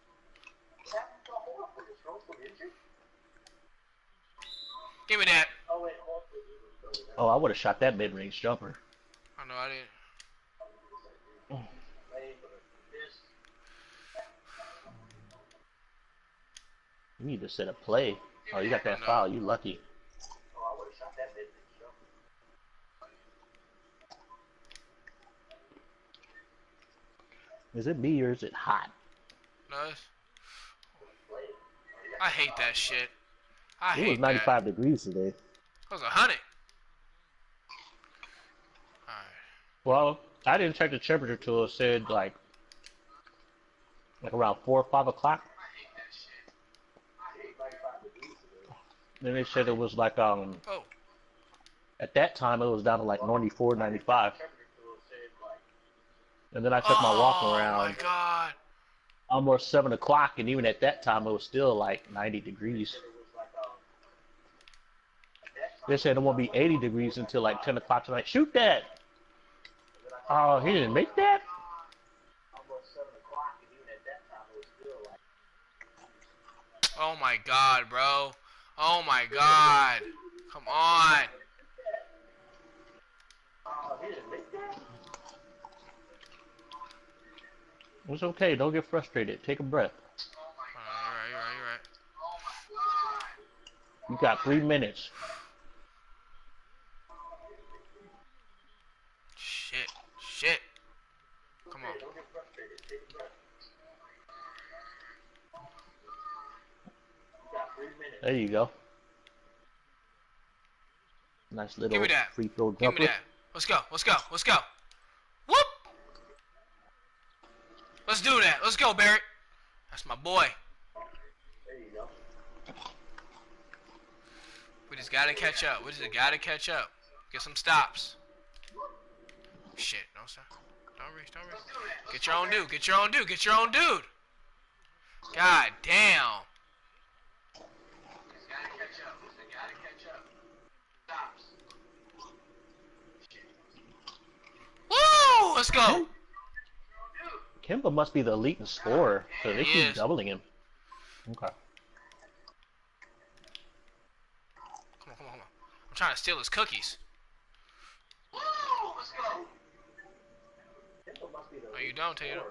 Give me that.
Oh, I would have shot that mid-range jumper.
I know I didn't.
You need to set a play. Oh, you got that foul. You lucky. Is it me or is it hot?
No. I hate that shit.
It was 95 degrees today.
It was 100. Alright.
Well, I didn't check the temperature till it said like around 4 or 5 o'clock. Then they said it was like at that time it was down to like 94, 95. And then I took my walk around.
Oh my god.
Almost 7 o'clock, and even at that time it was still like 90 degrees. They said it won't be 80 degrees until like 10 o'clock tonight. Shoot that! Oh, he didn't make that?
Oh my god, bro. Oh my god. Come on.
It's okay. Don't get frustrated. Take a breath.
You're right.
You got 3 minutes.
Shit. Come on.
There you go. Nice little
Give me that.
free throw jumper.
Give me that. Let's go. Whoop! Let's do that. Let's go, Barrett. That's my boy. We just gotta catch up. Get some stops. Shit, no sir. Don't reach. Get your own dude. God damn. Woo! Let's go.
Kimba must be the elite scorer, so they keep doubling him. Okay.
Come on. I'm trying to steal his cookies. Woo! Let's go. Oh, you don't, Tatum.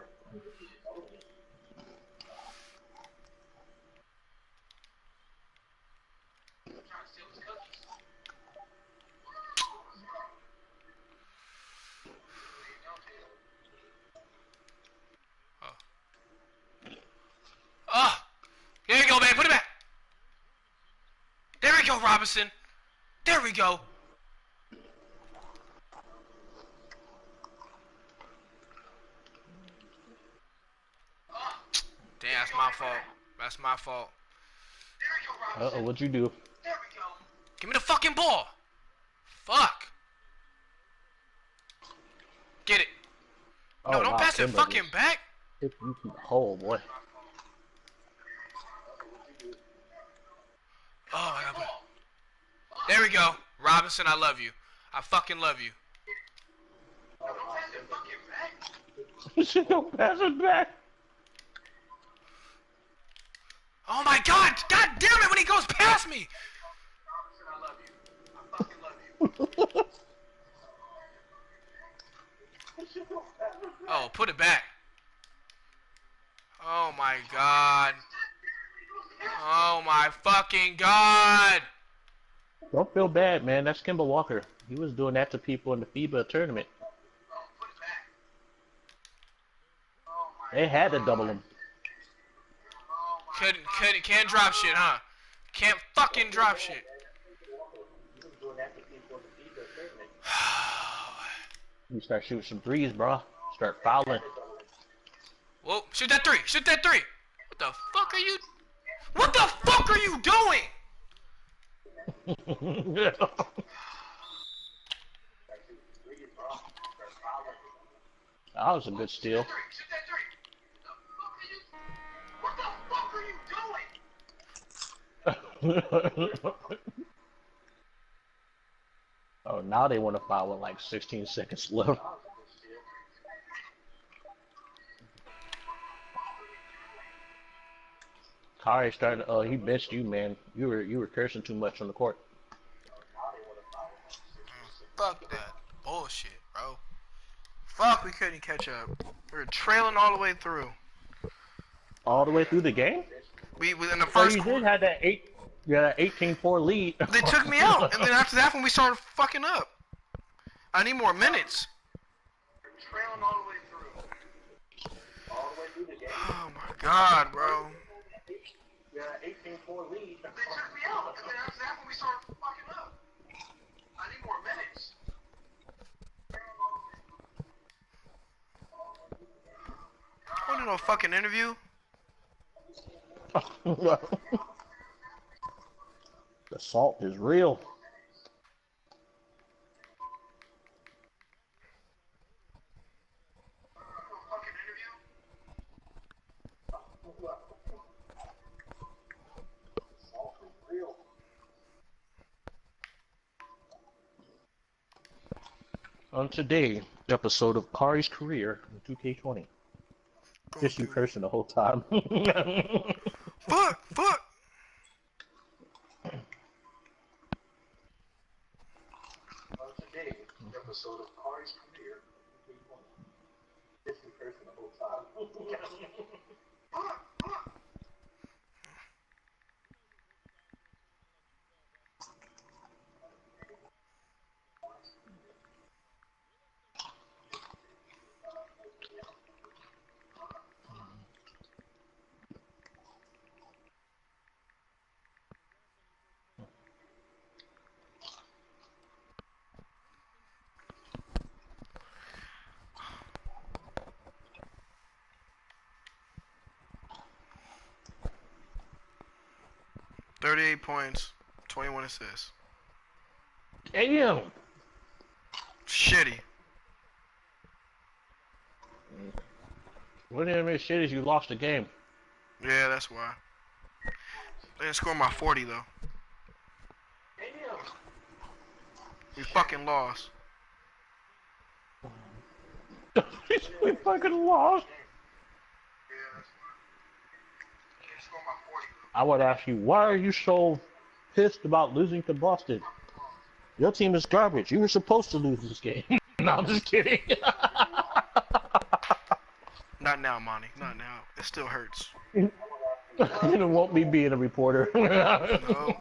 Oh, there you go, man. Put it back. There we go, Robinson. There we go. Damn, that's my fault.
Uh-oh, what'd you do?
Give me the fucking ball. Fuck. Get it. No, don't pass it fucking back.
You keep the hole, boy.
Oh my god. There we go. Robinson, I love you. I fucking love you.
Don't pass it back.
Oh my god! God damn it when he goes past me! Oh, put it back. Oh my god. Oh my fucking god!
Don't feel bad, man. That's Kemba Walker. He was doing that to people in the FIBA tournament. They had to double him.
Can't drop shit, huh? Can't fucking drop shit.
You start shooting some threes, bro. Start fouling.
Whoa, shoot that three. Shoot that three. What the fuck are you? What the fuck are you doing?
That was a good steal.
What the fuck are you doing?
Oh, now they want to foul with like 16 seconds left. Kari started. Oh, he benched you, man. You were cursing too much on the court.
Fuck that bullshit, bro. Fuck, we couldn't catch up. We were trailing all the way through.
All the way through the game?
We in the first.
You did have that 18-4 lead.
They took me out, and then after that, when we started fucking up, I need more minutes. Trailing all the way through. All the way through the game. Oh my god, bro.
Yeah, 18-4 lead.
They took me out, and then after that, when we started fucking up, I need more minutes. I wanted no fucking interview.
The salt is real. On today's episode of Kari's career in 2K20. Just you cursing the whole time.
Fuck!
On today's episode of Kari's career in 2K20. Just you cursing the whole time.
$38 points, 21 assists.
Damn.
Shitty.
What damn as shit is you lost the game?
Yeah, that's why. They didn't score my 40 though.
Damn.
We fucking lost.
We fucking lost. I would ask you, why are you so pissed about losing to Boston? Your team is garbage. You were supposed to lose this game. No, I'm just kidding.
Not now, Monty. Not now. It still hurts.
You don't want me being a reporter.
No.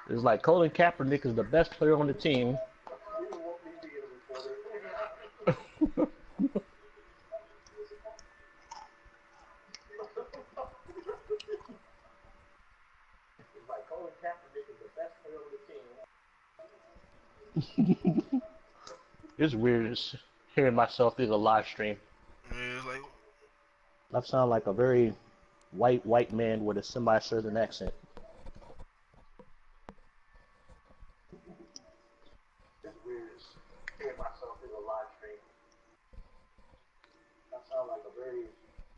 It's like Colin Kaepernick is the best player on the team. It's weird just hearing myself through the live stream.
Yeah, it's like...
I sound like a very white man with a semi-southern accent. It's weird just hearing myself through the live stream. I sound like a very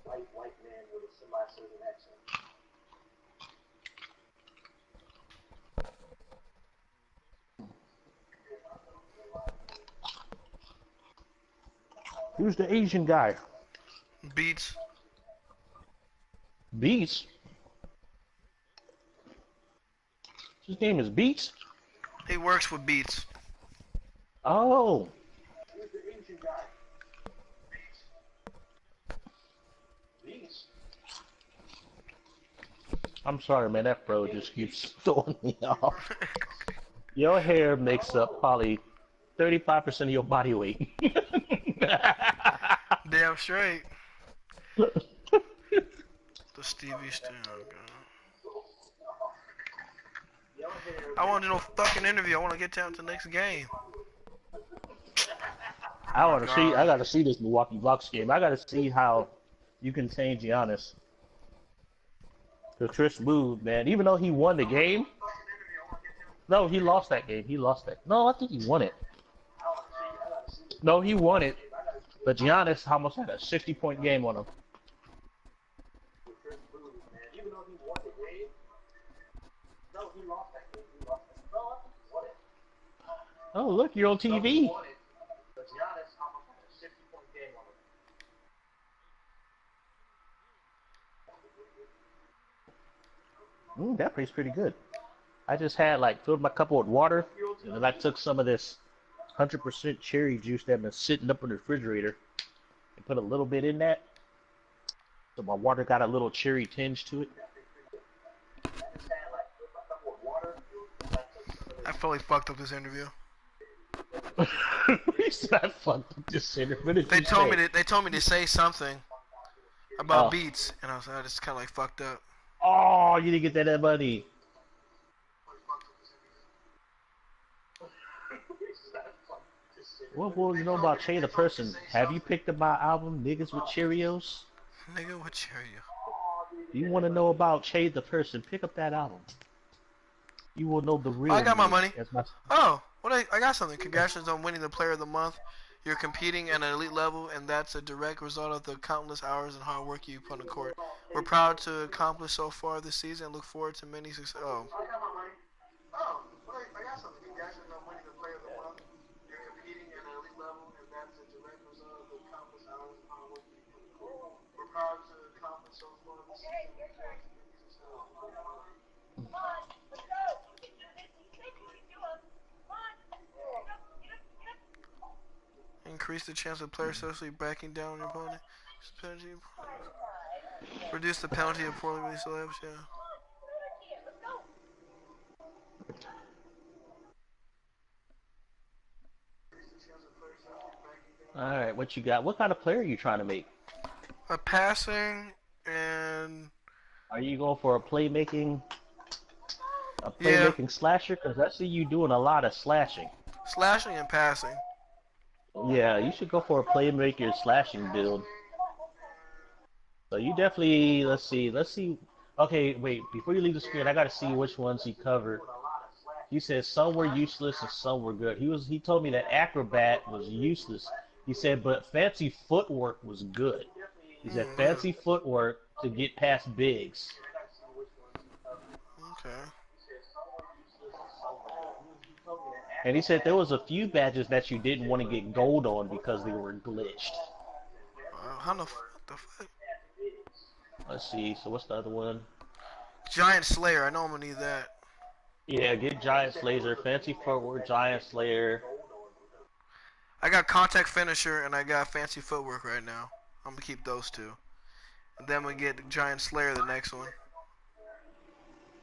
white man with a semi-southern accent. Who's the Asian guy?
Beats.
Beats? His name is Beats?
He works with Beats.
Oh. Who's the Asian guy? Beats. I'm sorry, man. That bro just keeps throwing me off. Your hair makes up probably 35% of your body weight.
Damn straight. The Stevie Stan. I want to do no fucking interview. I want to get down to the next game.
I want to see. I got to see this Milwaukee Bucks game. I got to see how you can change Giannis. Because Chris moved, man. Even though he won the game. No, he lost that game. He lost that. No, I think he won it. No, he won it. But Giannis almost had a 60-point game on him. Oh, look, you're on TV. That tastes pretty good. I just had filled my cup with water, and then I took some of this 100% cherry juice that had been sitting up in the refrigerator and put a little bit in that. So my water got a little cherry tinge to it.
I fully fucked up this interview.
He said I fucked up this interview.
They told me to say something about beats, and I was like, it's kind of fucked up.
Oh, you didn't get that money. What will you know about Che the person? Have you picked up my album, Niggas with Cheerios?
Nigga with Cheerios.
Do you want to know about Che the person? Pick up that album. You will know the real.
I got my money. Oh, I got something. Congratulations on winning the Player of the Month. You're competing at an elite level, and that's a direct result of the countless hours and hard work you put on the court. We're proud to accomplish so far this season and look forward to many success. Oh. I got my money. Oh, I got something. Congratulations on winning the Player of the Month. You're competing at an elite level, and that's a direct result of the countless hours and hard work you put on the court. We're proud to accomplish so far this season and look forward to many success. Increase the chance of players socially backing down your opponent. Reduce the penalty of poorly released layups, yeah.
Alright, what you got? What kind of player are you trying to make?
A passing and...
Are you going for a playmaking slasher? Because I see you doing a lot of slashing.
Slashing and passing.
Yeah, you should go for a playmaker slashing build. So you definitely, let's see. Okay, wait, before you leave the screen, I gotta see which ones he covered. He said some were useless and some were good. He told me that acrobat was useless. He said, but fancy footwork was good. He said fancy footwork to get past bigs.
Okay.
And he said there was a few badges that you didn't want to get gold on because they were glitched.
What the fuck?
Let's see. So what's the other one?
Giant Slayer. I know I'm gonna need that.
Yeah, get Giant Slayer, fancy footwork, Giant Slayer.
I got contact finisher and I got fancy footwork right now. I'm gonna keep those two. And then we get Giant Slayer the next one.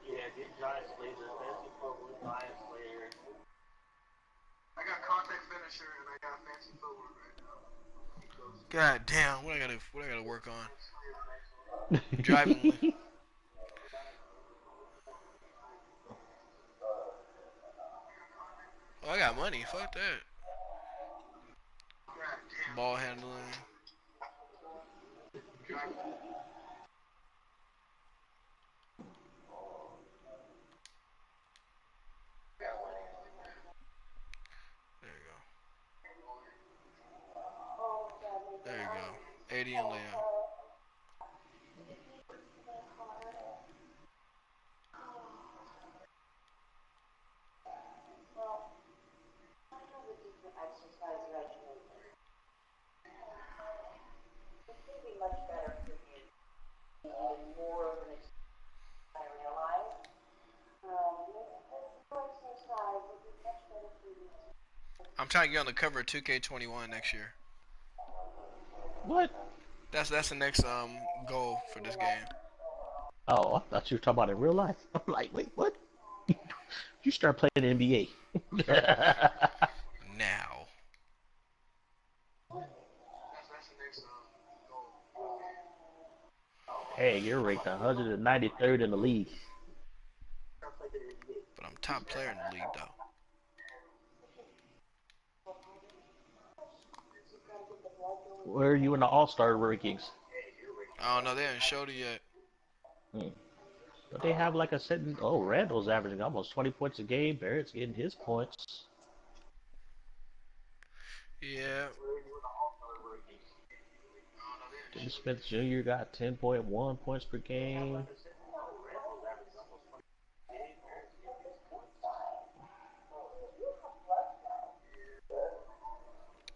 Yeah, get Giant Slayer, fancy footwork, Giant Slayer.
I got contact finisher and I got fancy footwork right now. God damn, what I gotta work on? Driving. Oh, I got money. Fuck that. Ball handling. There you go. 80 and layout. I'm trying to get on the cover of 2K21 next year.
What?
That's the next goal for this game.
Oh, I thought you were talking about in real life. I'm like, wait, what? You start playing NBA.
Now.
Hey, you're ranked 193rd in the league.
But I'm top player in the league, though.
Where are you in the All-Star rankings?
I don't know. They haven't showed it yet.
But they have like a certain. Oh, Randall's averaging almost 20 points a game. Barrett's getting his points.
Yeah.
Dennis Smith Jr. got 10.1 points per game.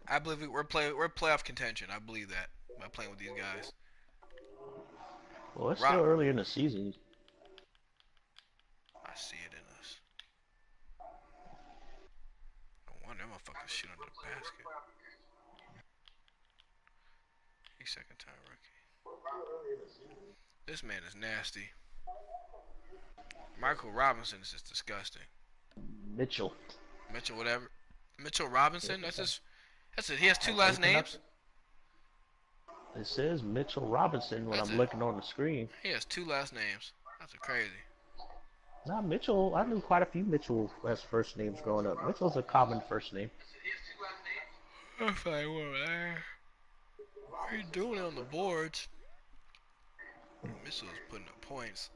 I believe we're playoff contention. I believe that by playing with these guys.
Well, it's
Rock.
still early in the season.
I see it in us. No wonder that motherfucker shit under the basket. He's second time rookie. This man is nasty. Michael Robinson is just disgusting.
Mitchell.
Mitchell, whatever. Mitchell Robinson. That's his. That's it. He has two last names.
It says Mitchell Robinson when I'm looking on the screen.
He has two last names. That's crazy.
Nah, Mitchell. I knew quite a few Mitchell as first names growing up. Mitchell's a common first name.
That's like, what are you doing on the boards? Mitchell's putting up points.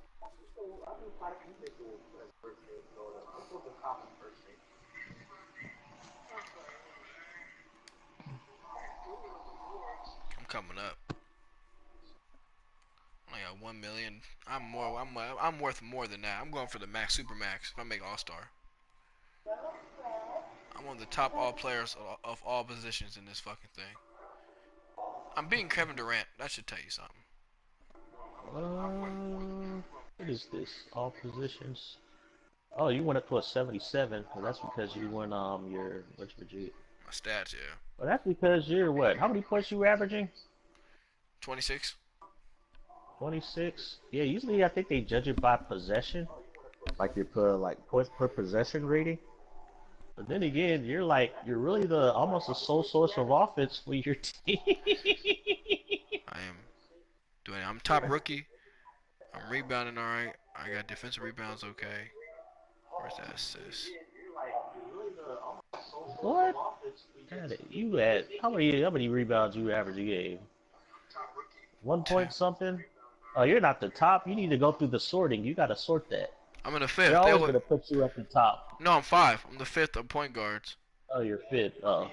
I'm coming up. I got 1 million. I'm worth more than that. I'm going for the max, super max. If I make All Star, I'm one of the top all players of all positions in this fucking thing. I'm beating Kevin Durant. That should tell you something.
What is this? All positions. Oh, you went up to a 77. Well, that's because you went your what's your
My stats, yeah.
Well, that's because you're what? How many points you were averaging?
26.
26. Yeah, usually I think they judge it by possession, like you put like points per possession rating. But then again, you're really the almost the sole source of offense for your team.
I am doing it. I'm top rookie. I'm rebounding all right. I got defensive rebounds okay. Where's that assist?
What? You had how many rebounds you average a game? 1 point something? Oh, you're not the top. You need to go through the sorting. You got to sort that.
I'm in the fifth.
They're always going to put you at the top.
No, I'm 5. I'm the 5th of point guards.
Oh, you're 5th. Oh.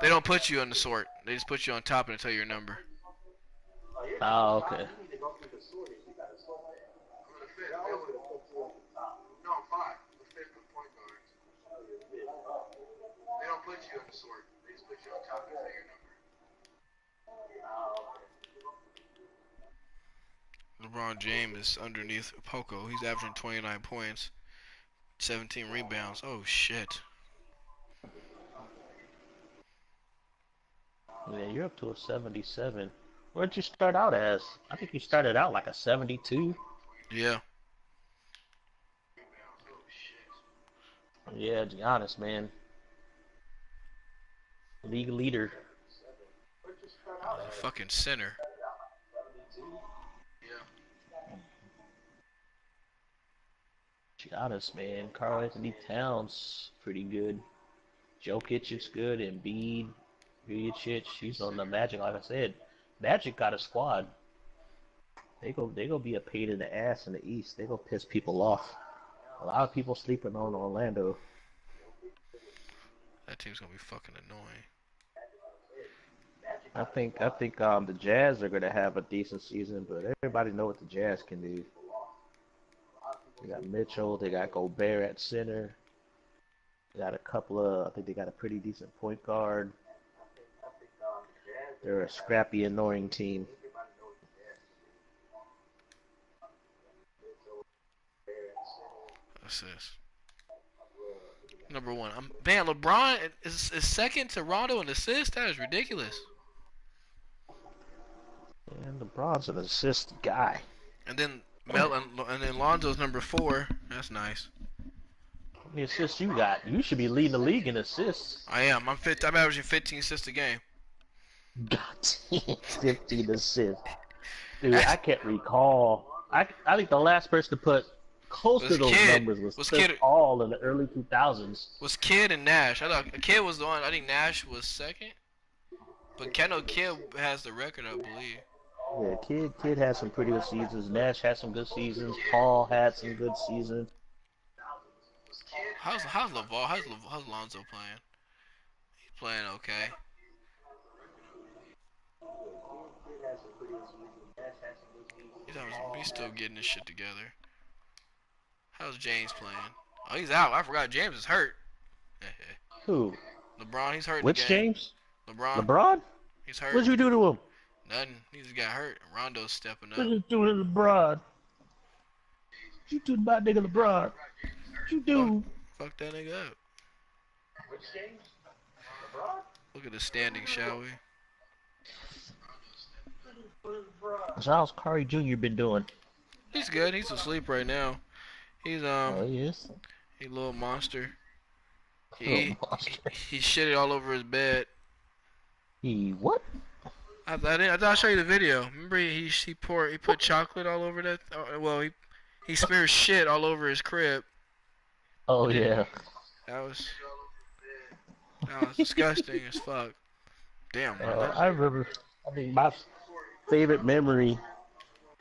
They don't put you on the sort. They just put you on top and tell you your number.
Oh, okay.
They don't put you on the sort. They just put you on top and tell your number. LeBron James is underneath Poco. He's averaging 29 points, 17 rebounds. Oh, shit.
Yeah, you're up to a 77. Where'd you start out as? I think you started out like a 72.
Yeah.
Yeah, to be honest, man. League leader.
Fucking center.
Giannis, man. Karl Anthony Towns, pretty good. Jokic is good. Embiid, Vucevic, he's on the Magic. Like I said, Magic got a squad. They go be a pain in the ass in the East. They go piss people off. A lot of people sleeping on Orlando.
That team's gonna be fucking annoying.
I think the Jazz are gonna have a decent season, but everybody know what the Jazz can do. They got Mitchell, they got Gobert at center. They got a couple of, I think they got a pretty decent point guard. They're a scrappy, annoying team.
Assist. Number 1. Man, LeBron is second to Rondo in assists. That is ridiculous.
And LeBron's an assist guy.
And then Mel and then Lonzo's number 4. That's nice.
How many assists you got? You should be leading the league in assists.
I am. I'm averaging 15 assists a game.
God, 15 assists. Dude,
That's,
I can't recall. I think the last person to put close to those numbers was Chris Paul in the early 2000s.
Was Kidd and Nash. I thought Kidd was the one. I think Nash was second. But I know Kidd has the record, I believe.
Yeah, Kidd had some pretty good seasons. Nash had some good seasons. Paul had some good seasons.
How's LaVar? How's Lonzo playing? He's playing okay. He's still getting his shit together. How's James playing? Oh, he's out. I forgot James is hurt.
Who?
LeBron, he's hurt.
Which James?
LeBron.
LeBron?
He's hurt.
What'd you do to him?
Nothing. He just got hurt. Rondo's stepping up.
What you do to LeBron? What you do to my nigga LeBron? What you do?
Fuck that nigga up. Which James? LeBron? Look at the standing, shall we?
How's Curry Jr. been doing?
He's good. He's asleep right now. He's
Oh, he is?
He's a little monster.
He
shitted all over his bed.
He what?
I thought I'd show you the video. Remember he put chocolate all over that. Well, he smeared shit all over his crib.
Oh yeah.
That was disgusting as fuck. Damn. Man,
I remember. I think my favorite memory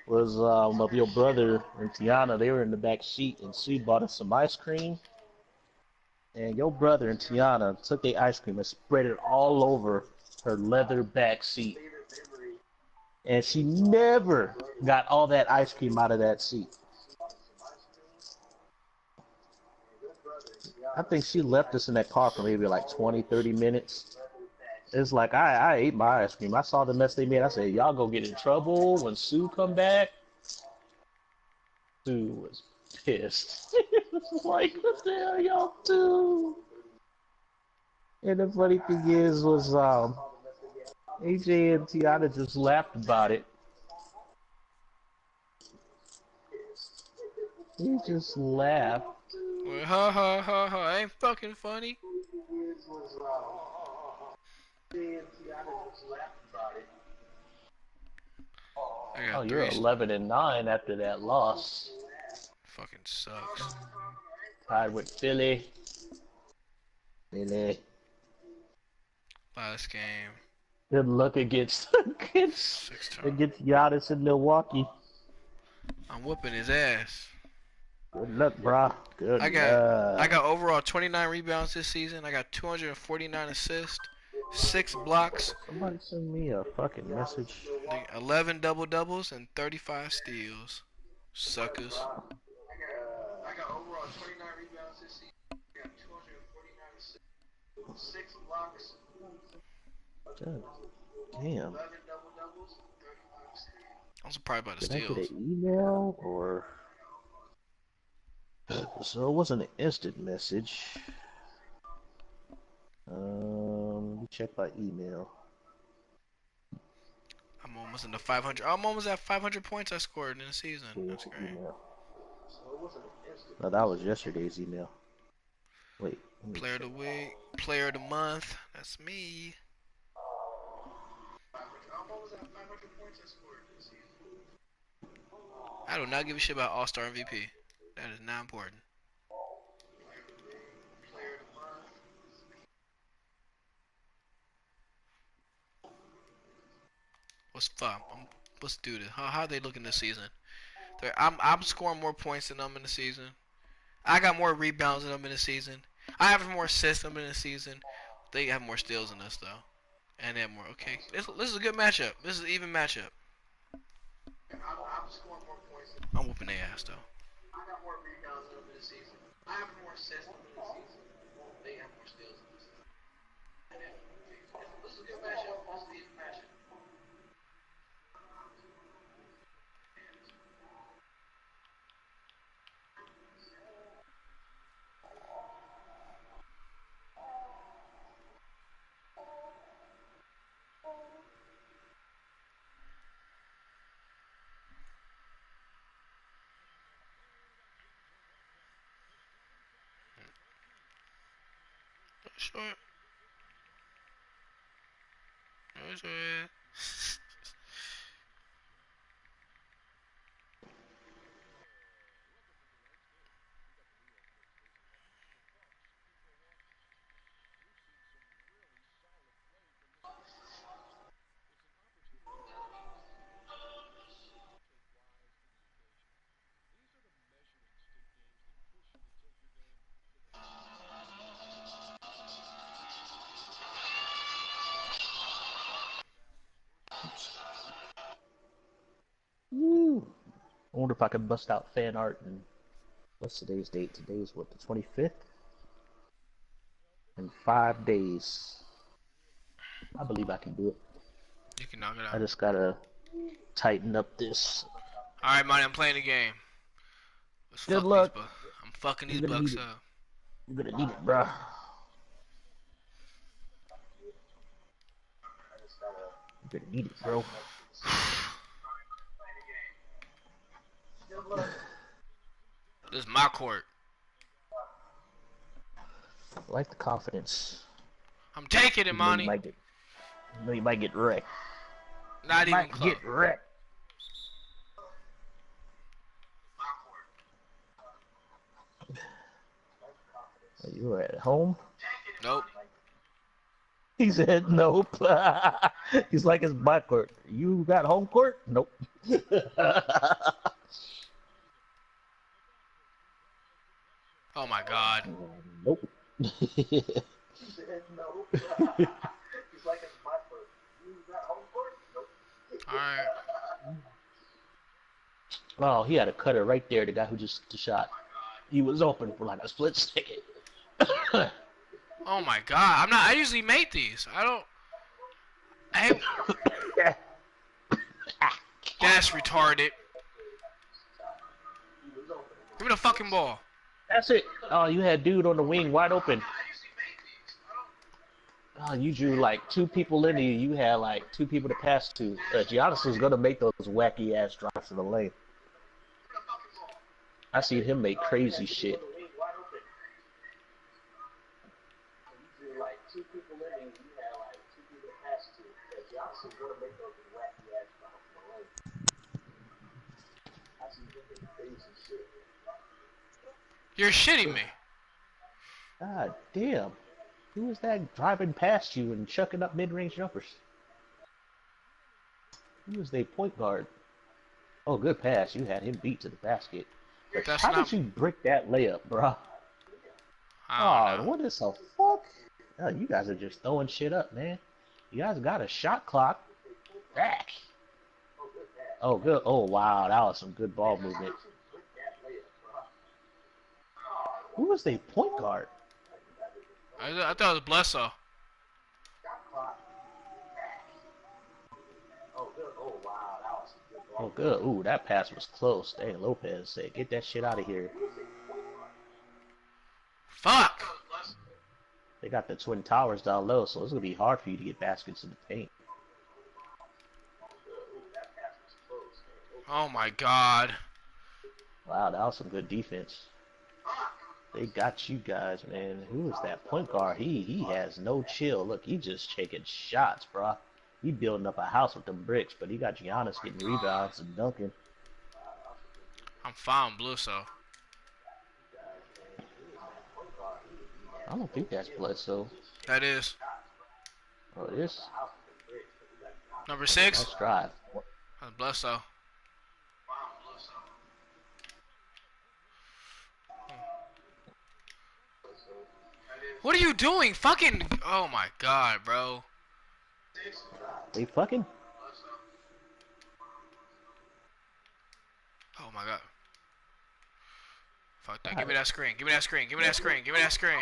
was of your brother and Tiana. They were in the back seat, and Sue bought us some ice cream. And your brother and Tiana took the ice cream and spread it all over her leather back seat. And she never got all that ice cream out of that seat. I think she left us in that car for maybe like 20, 30 minutes. It's like, I ate my ice cream. I saw the mess they made. I said, y'all go get in trouble when Sue come back. Sue was pissed. It was like, what the hell y'all do? And the funny thing was AJ and Tiana just laughed about it. He just laughed.
Well, ha ha ha ha, ain't fucking funny.
Oh, you're 11-9 after that loss.
Fucking sucks.
Tied with Philly.
Last game.
Good luck against Giannis in Milwaukee.
I'm whooping his ass.
Good luck, brah. Good
I got overall 29 rebounds this season. I got 249 assists, 6 blocks.
Somebody send me a fucking message.
11 double-doubles and 35 steals. Suckers.
I got overall 29 rebounds this season. I got 249 assists, 6 blocks.
God damn.
11 double-doubles, 35 steals.
I'm surprised by the steals.
Did I get an email or? So it wasn't an instant message. Let me check my email.
I'm almost in the 500. I'm almost at 500 points I scored in the season. That's great.
No, that was yesterday's email. Wait.
Player of the week, player of the month. That's me.
I'm almost at 500 points I scored this season.
I do not give a shit about All-Star MVP. That is not important.
Player of the month.
Let's do this. How are they looking this season? I'm scoring more points than them in the season. I got more rebounds than them in the season. I have more assists than them in the season. They have more steals than us though, and they have more. Okay, this is a good matchup. This is an even matchup.
I'm scoring more points.
I'm whooping their ass though.
I got more rebounds than them in the season. I have more assists than them in the season. They have more steals than us. This is a good matchup. This is an even matchup.
Short. That's right.
Woo. I wonder if I could bust out fan art and what's today's date? Today's what, the 25th? In 5 days. I believe I can do it.
You can knock it
I
out.
just gotta tighten up this.
Alright, Monty, I'm playing the game. Let's
Good
fuck
luck.
these bucks. I'm fucking these
You're gonna need
bucks
it.
up.
You're gonna need it, bruh. You're gonna need it, bro.
This is my court.
I like the confidence.
I'm taking it,
Even though
Monty.
you might get wrecked.
Not
You
even
might
close.
get wrecked. You were at home?
Nope.
He said nope. He's like, it's my court. You got home court? Nope.
Oh my god.
Nope.
He said no. He's like, it's my court. You got home court? Nope.
Alright.
Oh, he had a cutter right there, the guy who just shot. He was open for like a split second.
Oh my god. I usually make these. That's retarded. Give me the fucking ball.
That's it. Oh, you had dude on the wing wide open. Oh, you drew like two people into you. You had like two people to pass to. Giannis was gonna make those wacky ass drops in the lane. I seen him make crazy shit.
You're shitting me.
God damn. Who was that driving past you and chucking up mid-range jumpers? Who was their point guard? Oh, good pass. You had him beat to the basket.
That's
How
not.
did you break that layup, bro?
I don't
Oh,
know.
what is the fuck? Oh, you guys are just throwing shit up, man. You guys got a shot clock. Back. Oh, good. Oh, wow. That was some good ball movement. Who was their point guard?
I thought it was Bledsoe.
Oh, good. Ooh, that pass was close. Dang, Lopez said, get that shit out of here.
Fuck.
They got the Twin Towers down low, so it's going to be hard for you to get baskets in the paint.
Oh my god.
Wow, that was some good defense. They got you guys, man. Who is that point guard? He has no chill. Look, he just taking shots, bro. He building up a house with them bricks, but he got Giannis getting rebounds and dunking.
I'm fine, Bledsoe.
I don't think that's Bledsoe.
That is.
Oh, it is?
Number 6.
Let's drive.
That's Bledsoe. What are you doing? Fucking. Oh my god, bro.
They fucking?
Oh my god. Fuck that. Give me that screen. Give me that screen. Give me that screen. Give me that screen.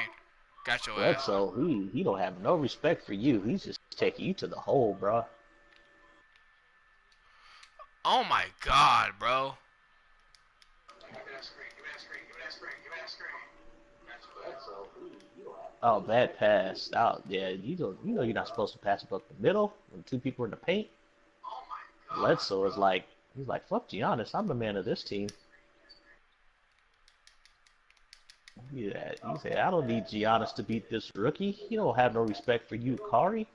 Got your ass.
Bledsoe, he don't have no respect for you. He's just taking you to the hole, bro.
Oh my god, bro.
Oh, bad pass. Oh, yeah, you know you're not supposed to pass above the middle when two people are in the paint. Bledsoe is like, he's like, fuck Giannis, I'm the man of this team. Yeah, he said, I don't need Giannis to beat this rookie. He don't have no respect for you, Kari.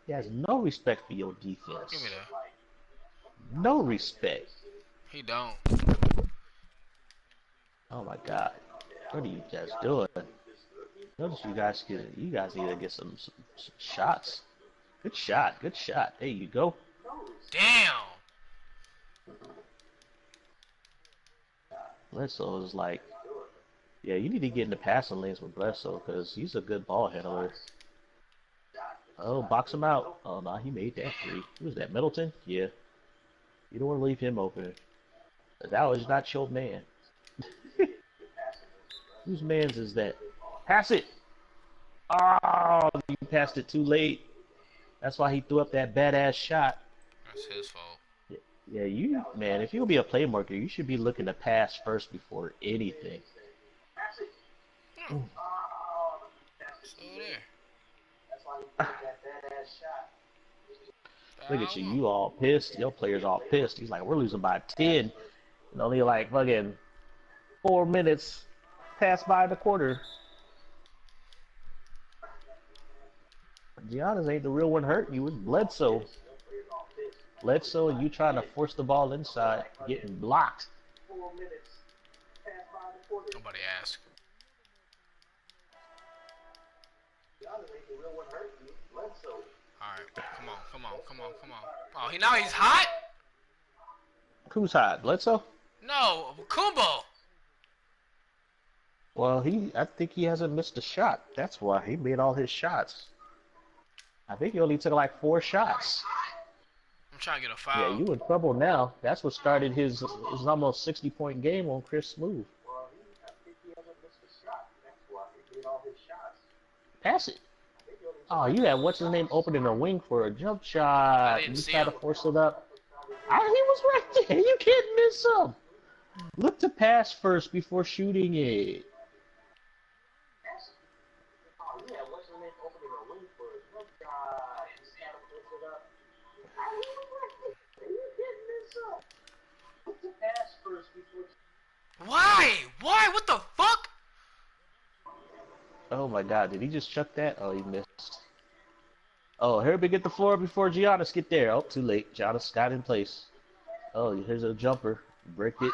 He has no respect for your
Give me
defense.
that.
No respect.
He don't.
Oh my God. What are you guys doing? Notice you guys need to get some shots. Good shot, good shot. There you go.
Damn.
Bledsoe is like, yeah, you need to get in the passing lanes with Bledsoe because he's a good ball handler. Oh, box him out. Oh, no, he made that three. Who was that, Middleton? Yeah. You don't want to leave him open. That was not your man. Whose man's is that? Pass it! Oh, you passed it too late. That's why he threw up that badass shot.
That's his fault.
Yeah, man, if you'll be a playmaker, you should be looking to pass first before anything.
Hmm. So there.
Look at you, you all pissed. Your player's all pissed. He's like, we're losing by 10. And only like fucking 4 minutes passed by the quarter. Giannis ain't the real one hurting you. It's Bledsoe. Bledsoe and you trying to force the ball inside, getting blocked.
Nobody asked. Alright, come on, come on, come on, come on. Oh, now he's hot?
Who's hot? Bledsoe?
No, Kumbo.
Well, I think he hasn't missed a shot. That's why he made all his shots. I think he only took like 4 shots.
I'm trying to get a foul.
Yeah, you in trouble now. That's what started his almost 60-point game on Chris Smooth. Pass it. Oh, you had what's his name opening a wing for a jump shot. You try to force it up. He was right there. You can't miss him. Look to pass first before shooting it.
Why? Why? What the fuck?
Oh my God, did he just chuck that? Oh, he missed. Oh, Herbie get the floor before Giannis get there. Oh, too late. Giannis got in place. Oh, here's a jumper. Break it.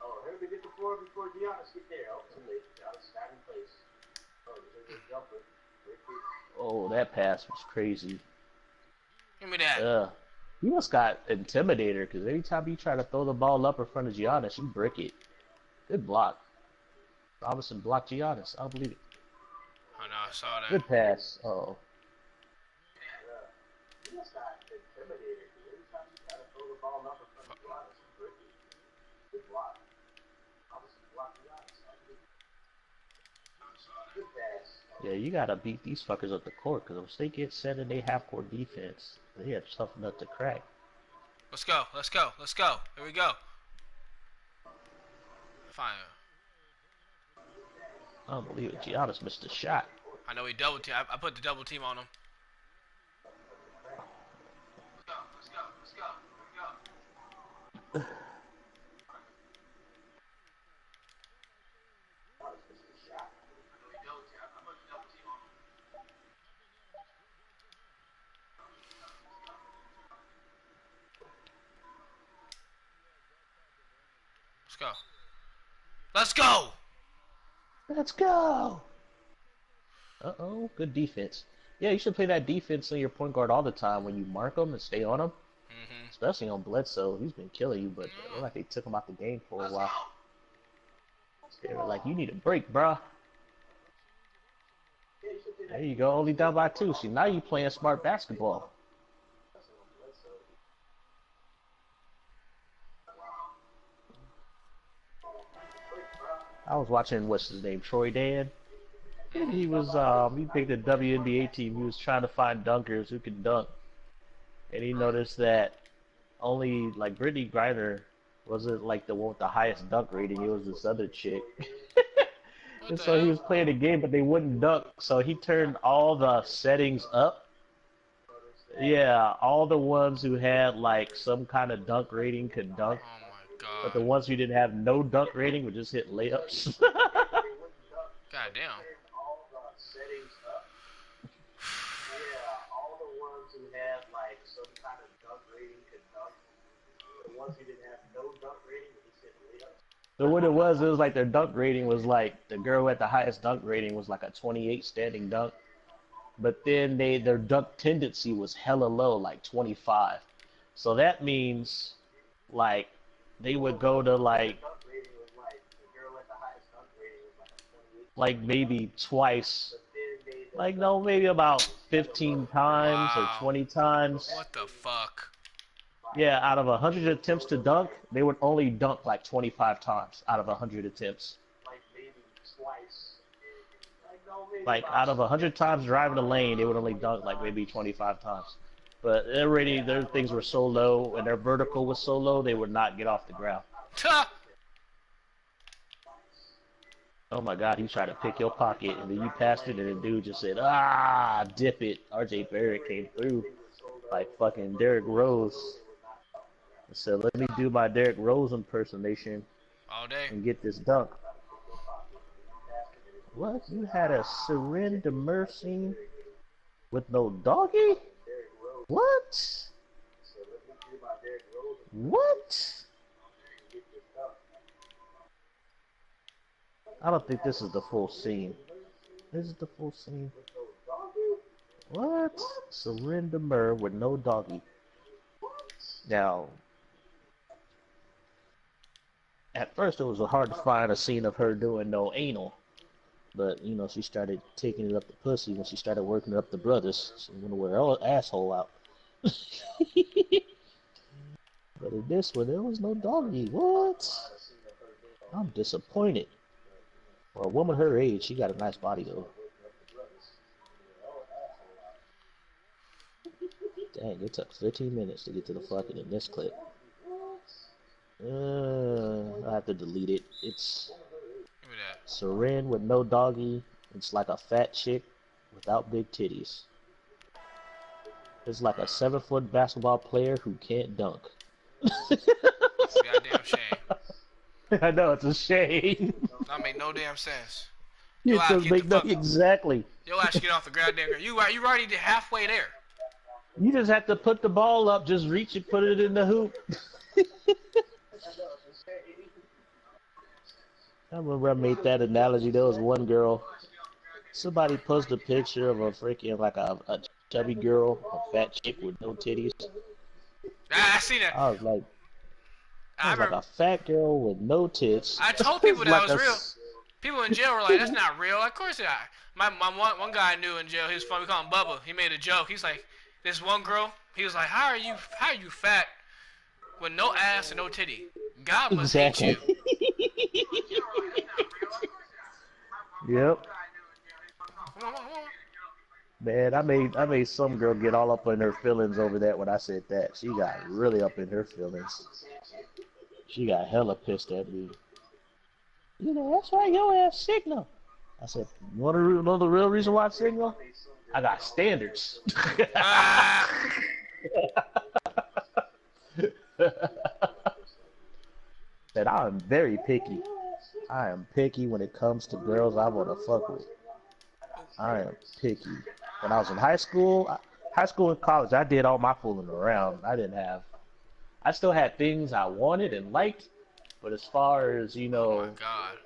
Oh, Herbie get the floor before Giannis get there. Oh, too late. Giannis got in place. Oh, here's a jumper. Break it. Oh, that pass was crazy.
Give me that.
He must got intimidator because every time you try to throw the ball up in front of Giannis, you brick it. Good block. Robinson blocked Giannis. I don't believe it.
Oh no, I saw that.
Good pass. Oh. He must got intimidator because every time you try to throw the ball up in front of Giannis, you brick it. Good block. Robinson blocked Giannis. I don't believe it. Good pass. Yeah, you gotta beat these fuckers up the court because once they get set in their half-court defense, they have tough nut to crack.
Let's go, let's go, let's go. Here we go. Fine.
I don't believe it. Giannis missed a shot.
I know he double team. I put the double team on him. Let's go. Let's go.
Let's go. Uh-oh, good defense. Yeah, you should play that defense on your point guard all the time when you mark him and stay on him.
Mm-hmm.
Especially on Bledsoe. He's been killing you, but it looked like they took him out the game for a while. They were like, you need a break, bruh. There you go, only down by 2. See, now you playing smart basketball. I was watching, what's his name, Troy Dan. And he was, he picked a WNBA team. He was trying to find dunkers who could dunk. And he noticed that only, like, Brittany Griner wasn't, like, the one with the highest dunk rating. It was this other chick. And so he was playing the game, but they wouldn't dunk. So he turned all the settings up. Yeah, all the ones who had like some kind of dunk rating could dunk,
Oh my
but the
god.
ones who didn't have no dunk rating would just hit layups.
God damn.
all the settings up. Yeah, all the ones who had like some kind of dunk rating could dunk. The ones who didn't have no dunk rating would just hit layups.
So what it was like their dunk rating was like the girl who had the highest dunk rating was like a 28 standing dunk, but then their dunk tendency was hella low, like 25. So that means like they would go to
Dunk rating was like the girl at the highest dunk rating was like a 28.
like maybe twice,
But then they
like no, maybe about 15 times or
Wow.
20 times.
What the fuck?
Yeah, out of 100 attempts to dunk, they would only dunk like 25 times out of 100 attempts.
like maybe twice. Like no, maybe
Like
about
out of 100 times driving the lane, they would only dunk like maybe 25 times. But already their things were so low and their vertical was so low, they would not get off the ground.
Tuh.
Oh my God, he tried to pick your pocket and then you passed it and the dude just said, ah, dip it. RJ Barrett came through like fucking Derrick Rose. I said, let me do my Derrick Rose impersonation
All day.
and get this dunk. What? You had a surrender scene with no doggy? What? What? I don't think this is the full scene. This is the full scene. What? Surrender with no doggy. Now, at first it was hard to find a scene of her doing no anal. But, you know, she started taking it up the pussy when she started working it up the brothers. So I'm gonna wear her asshole out. But in this one, there was no doggy. What? I'm disappointed. For a woman her age, she got a nice body, though. Dang, it took 15 minutes to get to the fucking in this clip. I have to delete it. It's
Give me that.
Seren with no doggy. It's like a fat chick without big titties. It's like a 7-foot basketball player who can't dunk.
It's a goddamn shame.
I know, it's a shame.
That make no damn sense.
It
Yo, I
does
get
make
the
no
fuck-
exactly.
Yo, ass get off the goddamn ground. You already did halfway there.
You just have to put the ball up, just reach and put it in the hoop. I remember I made that analogy. There was one girl. Somebody posted a picture of a freaking like a chubby girl, a fat chick with no titties.
I see that.
I was like,
I
like
remember.
a fat girl with no tits.
I told people
It's
that
like
was
a
real.
s-
People in jail were like, "That's not real." Of course it. My one guy I knew in jail. He was funny. We call him Bubba. He made a joke. He's like, this one girl. He was like, "How are you fat with no ass and no titty? God must hate
Exactly.
you."
Yep.
Come on.
Man, I made some girl get all up in her feelings over that when I said that. She got really up in her feelings. She got hella pissed at me. You know, that's why your ass signal. I said, you want to know the real reason why I signal? I got standards.
Ah,
That I am very picky. I am picky when it comes to girls I want to fuck with. I am picky. When I was in high school and college, I did all my fooling around. I still had things I wanted and liked, but as far as, you
oh
know,
my God.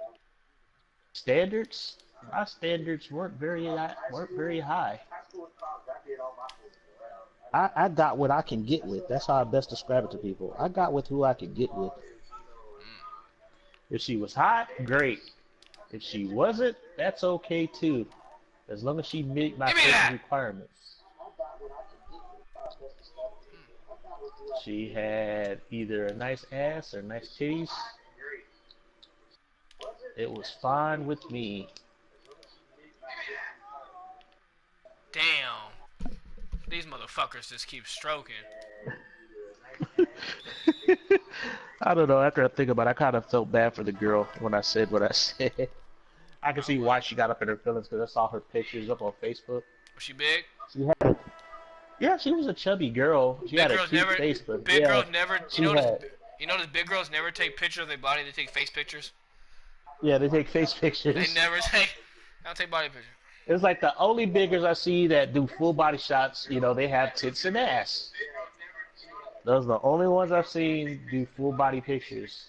standards, my standards weren't very high. I got what I can get with. That's how I best describe it to people. I got with who I could get with. If she was hot, great. If she wasn't, that's okay too. As long as she meet my
Give me that.
certain requirements. She had either a nice ass or nice titties. It was fine with me.
Damn. These motherfuckers just keep stroking.
I don't know. After I think about it, I kind of felt bad for the girl when I said what I said. I can see why she got up in her feelings because I saw her pictures up on Facebook.
Was she big?
She had Yeah, she was a chubby girl. She had a cute face, but
big
yeah,
girls never.
she had.
You notice big girls never take pictures of their body. They take face pictures.
Yeah, they take face
They
pictures.
never take. I don't take body pictures.
It's like the only biggers I see that do full body shots. You know, they have tits and ass. Those are the only ones I've seen do full body pictures.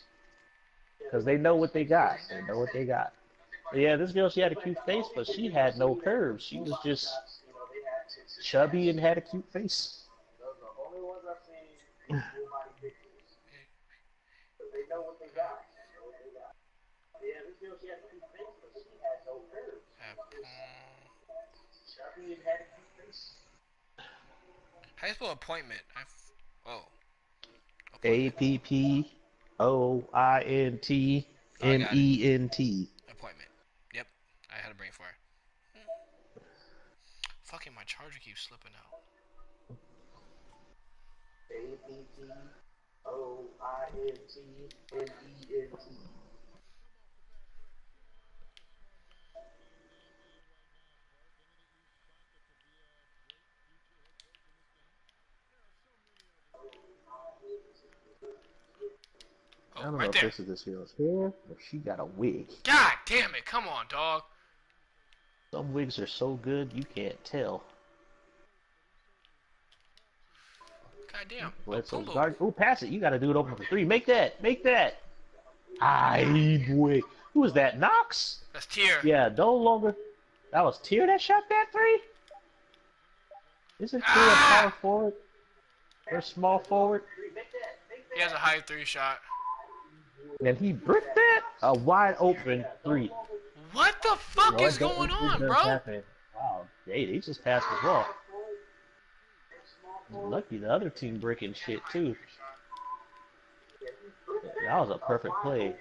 Because they know what they got. They know what they got. But yeah, this girl, she had a cute face, but she had no curves. She was just chubby and had a cute face.
Those are the only ones I've seen do full body pictures. They know what they got. Yeah, this girl, she had a cute face, but she had no curves. Chubby and had a cute face.
How do you spell appointment? Oh.
APPOINTMENT.
Appointment. Yep. I had a brain fire. Fucking my charger keeps slipping out.
APPOINTMENT.
I don't know
Right
if
there.
this is this girl's hair or she got a wig.
God damn it. Come on, dog.
Some wigs are so good you can't tell.
God damn.
Bledsoe's guard. Oh, pass it. You got to do it open for three. Make that. Make that. Aye, boy. Who was that? Knox?
That's Tier.
Yeah, no longer. That was Tier that shot that three? Isn't Tier a power forward? Or small forward?
He has a high 3 shot.
And he bricked that? A wide open three.
What the fuck is going on, bro?
Wow. They just passed the ball. Lucky the other team breaking shit too. That was a perfect play.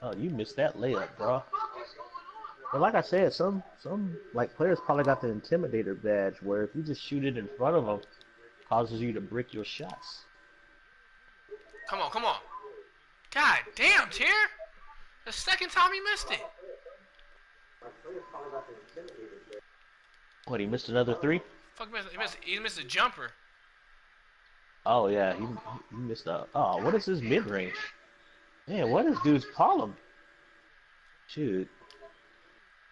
Oh, you missed that layup, bro. But like I said, some like players probably got the intimidator badge where if you just shoot it in front of them, causes you to brick your shots.
Come on, come on. God damn, Tier. The second time he missed it.
What, he missed another three?
Fuck, he missed a jumper.
Oh yeah, he missed a. Oh, what is his mid range? Man, what is dude's problem? Shoot,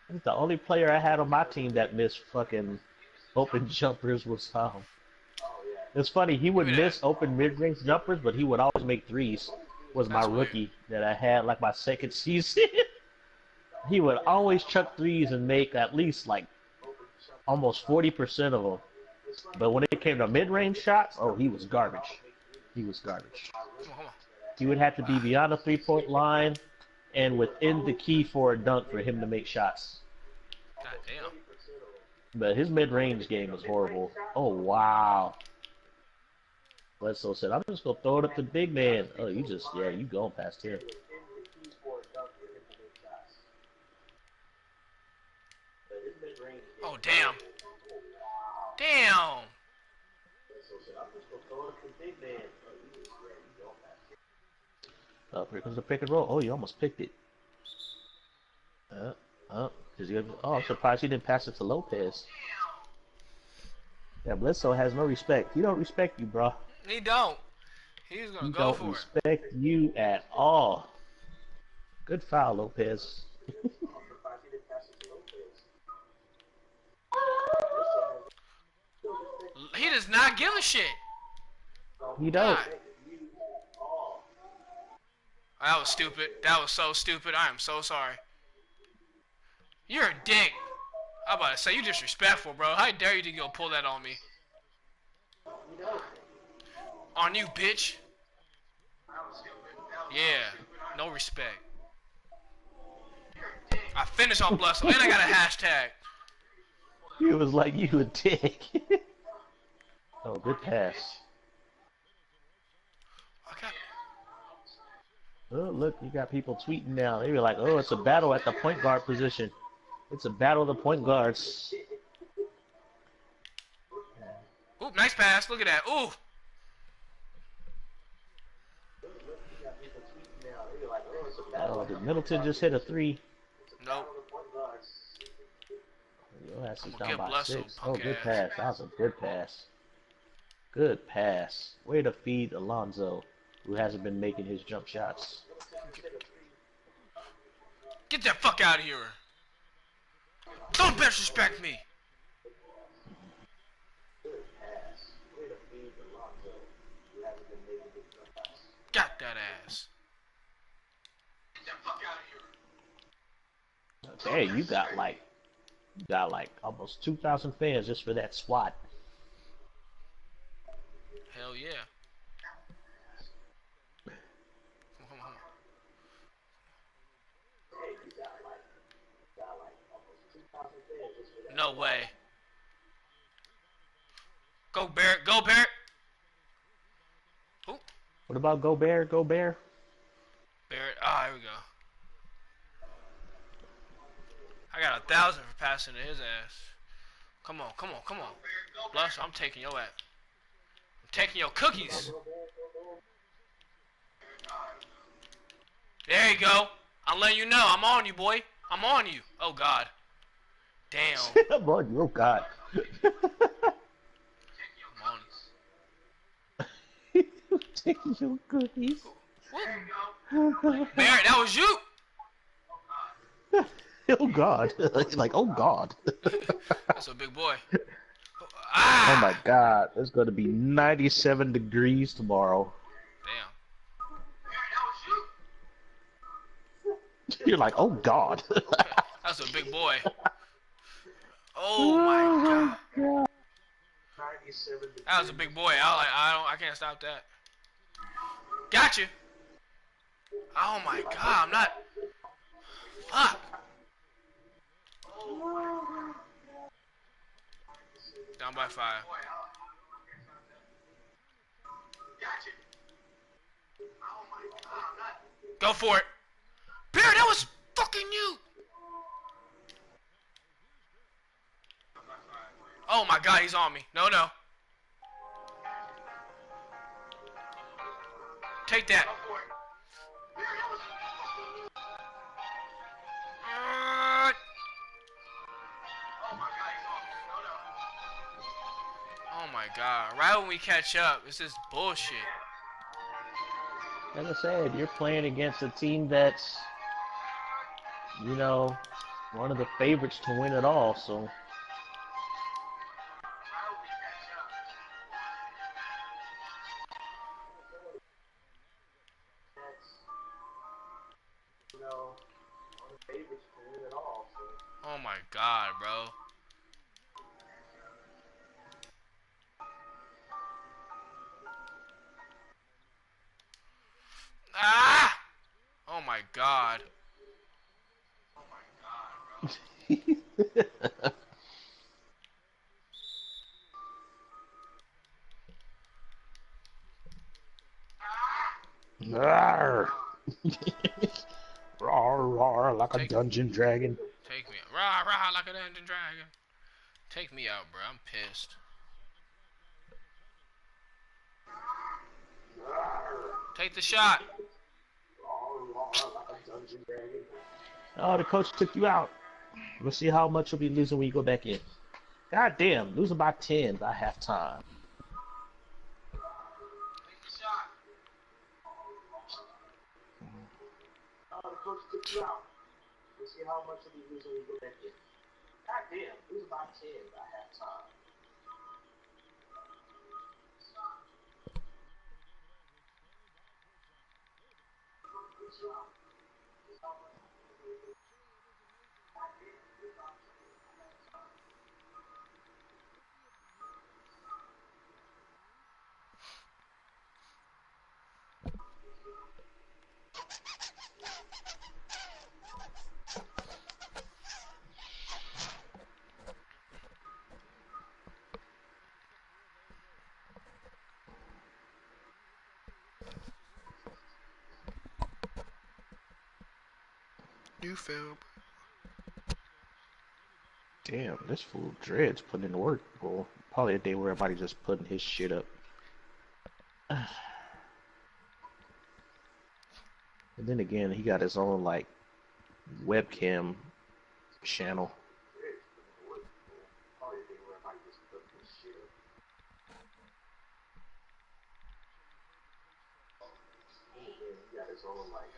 I think the only player I had on my team that missed fucking open jumpers was It's funny, he would miss open mid range jumpers, but he would always make threes. Was my rookie that I had like my second season. He would always chuck threes and make at least like almost 40% of them. But when it came to mid-range shots, oh, he was garbage. He was garbage. He would have to be beyond the three-point line and within the key for a dunk for him to make shots.
God damn.
But his mid-range game was horrible. Oh, wow. Bledsoe said, I'm just going to throw it up to the big man. Oh, you going past here.
Oh, damn. Damn.
Here comes the pick and roll. Oh, you almost picked it. I'm surprised he didn't pass it to Lopez. Yeah, Bledsoe has no respect. He don't respect you, bro.
He don't. He's gonna go for it.
He don't respect you at all. Good foul, Lopez.
He does not give a shit.
He don't.
That was stupid. That was so stupid. I am so sorry. You're a dick. I'm about to say, you disrespectful, bro. How dare you to go pull that on me? On you, bitch. Yeah. No respect. I finished on Bledsoe, and I got a hashtag.
He was like, you a dick. Oh, good pass.
Okay.
Oh, look, you got people tweeting now. They were like, oh, it's a battle at the point guard position. It's a battle of the point guards.
Ooh, nice pass. Look at that. Ooh.
Oh, did Middleton just hit a three?
Nope.
Your ass is
I'm
down
gonna
by
get Bledsoe,
6. Oh, good
ass.
pass. That was a good pass. Good pass. Way to feed Alonzo, who hasn't been making his jump shots.
Get that fuck out of here. Don't disrespect me. Got that ass. Get that fuck out of here.
Hey, you got like almost 2,000 fans just for that swat.
Hell yeah. Come on. No way. Go Barrett, go Barrett. Ooh.
What about Go Bear? Go Bear?
Barrett. Ah, here we go. I got 1,000 for passing to his ass. Come on, come on, come on. Blush, I'm taking your ass. I'm taking your cookies. There you go. I'm letting you know. I'm on you, boy. I'm on you. Oh, God. Damn.
I'm on you. Oh, God.
I'm on you.
Taking your cookies.
Barrett, that was you.
Oh, God. Like, oh, God.
That's a big boy.
Oh, my God. It's going to be 97 degrees tomorrow.
Damn.
You're like, oh, God.
That's a big boy. Oh, my God. That was a big boy. I can't stop that. Gotcha. Oh, my God. I'm not. Fuck. Down by 5. Go for it. Bear, that was fucking you. Oh my God, he's on me. No, no. Take that. Oh my God. Right when we catch up, this is bullshit.
Like I said, you're playing against a team that's, you know, one of the favorites to win it all, so.
Oh my God, bro. Ah! Oh my God. Oh my God, bro.
Rawr. Rawr, rawr, like a dungeon dragon.
Take me out. Rah, rah, like a dungeon dragon. Take me out, bro. I'm pissed. Take the shot.
Oh, the coach took you out. Let's see how much you'll be losing when you go back in. God damn, losing by 10 by halftime.
The coach took you out. Let's see how much you'll be losing when you go back in. God damn, losing by 10 by halftime.
You feel.
Damn, this fool Dread's putting in the work. Well, probably a day where everybody just putting his shit up. And then again, he got his own, like, webcam channel.
it's on like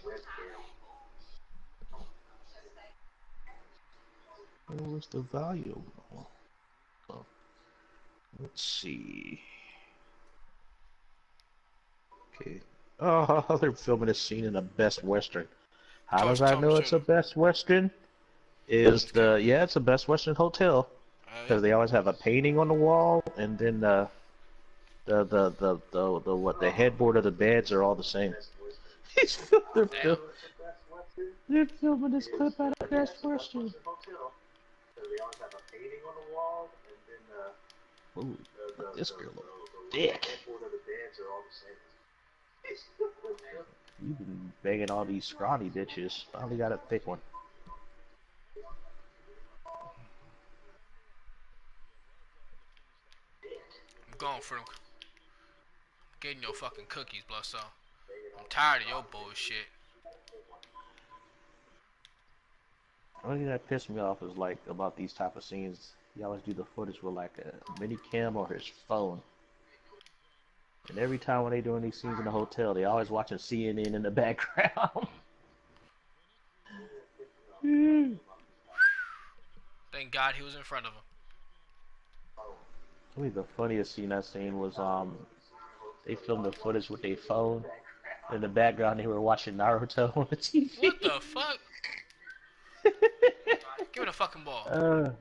webcam.
Where's the volume? Oh, let's see. Okay. Oh, they're filming a scene in a Best Western. How does I know it's a Best Western? Is the yeah, it's a Best Western hotel because they always have a painting on the wall, and then the what the headboard of the beds are all the same. They're filming this clip out of Best Western.
They always have a painting on the wall, and then
Ooh, this girl look thick.
The headboard of the beds are all the same.
You've been banging all these scrawny bitches. Finally got a thick one.
I'm going for them. Getting your fucking cookies, Blusso. I'm tired of your bullshit.
The only thing that pissed me off is like about these type of scenes. He always do the footage with like a mini cam or his phone. And every time when they doing these scenes in the hotel, they always watching CNN in the background.
Thank God he was in front of him.
I think the funniest scene I seen was they filmed the footage with their phone. In the background, they were watching Naruto on the TV.
What the fuck? Give me the fucking ball.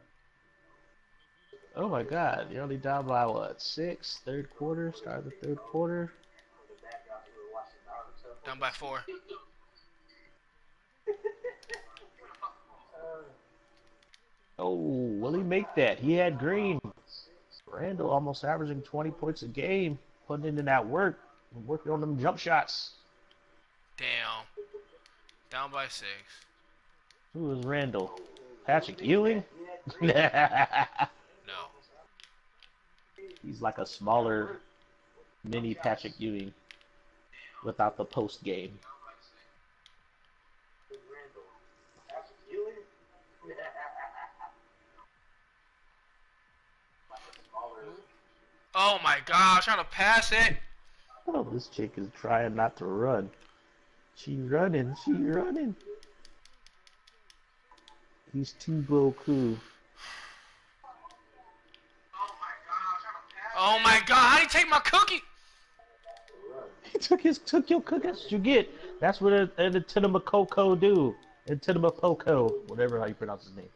Oh my God! You're only down by what? 6? Third quarter. Start of the third quarter.
Down by 4.
Oh, will he make that? He had green. Randall almost averaging 20 points a game, putting in that work, working on them jump shots.
Damn. Down by 6.
Who is Randall? Patrick Ewing?
No.
He's like a smaller mini Patrick Ewing without the post game.
Oh my God, trying to pass it.
Oh, this chick is trying not to run. She running. He's too Boku.
Oh my God, how did he take my cookie?
He took your cookie. That's what you get. That's what an Tinemakoko do. And Tinemapoko, whatever how you pronounce his name.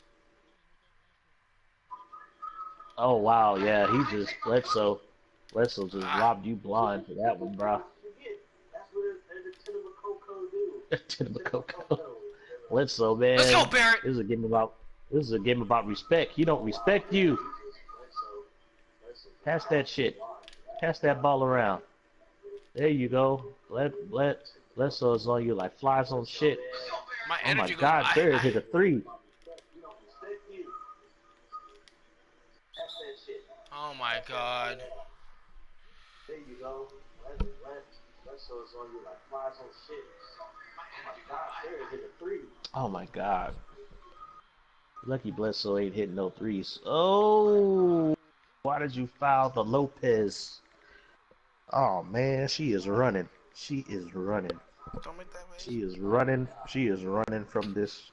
Oh wow, yeah, he just Bledsoe just robbed you blind for that one, bro.
That's what the
Tinemakoko. Bledsoe, man.
Let's go, Barrett.
This is a game about respect. He don't respect you. Pass that shit. Pass that ball around. There you go. Bledsoe is on you like flies on shit. Oh my God, Barrett hit a 3.
Oh my God.
There you go. Bledsoe's on you like flies on shit. Oh my God, Barrett hit a 3.
Oh my God. Lucky Bledsoe ain't hitting no 3s. Oh, why did you foul the Lopez? Oh man, she is running. She is running.
Don't make that way.
She is running. She is running from this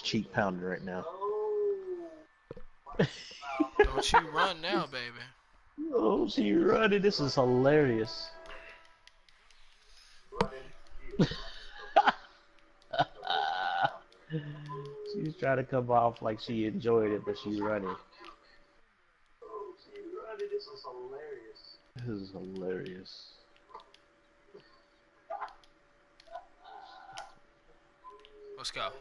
cheek pounder right now.
Don't you run now, baby.
Oh, she running. This is hilarious. She's trying to come off like she enjoyed it, but she's running.
This is hilarious.
This is hilarious.
Let's go.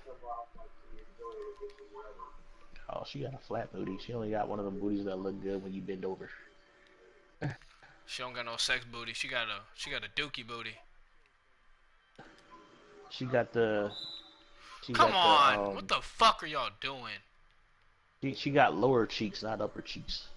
Oh, she got a flat booty. She only got one of them booties that look good when you bend over.
She don't got no sex booty. She got a dookie booty.
She got the.
Come on! What the fuck are y'all doing?
She got lower cheeks, not upper cheeks.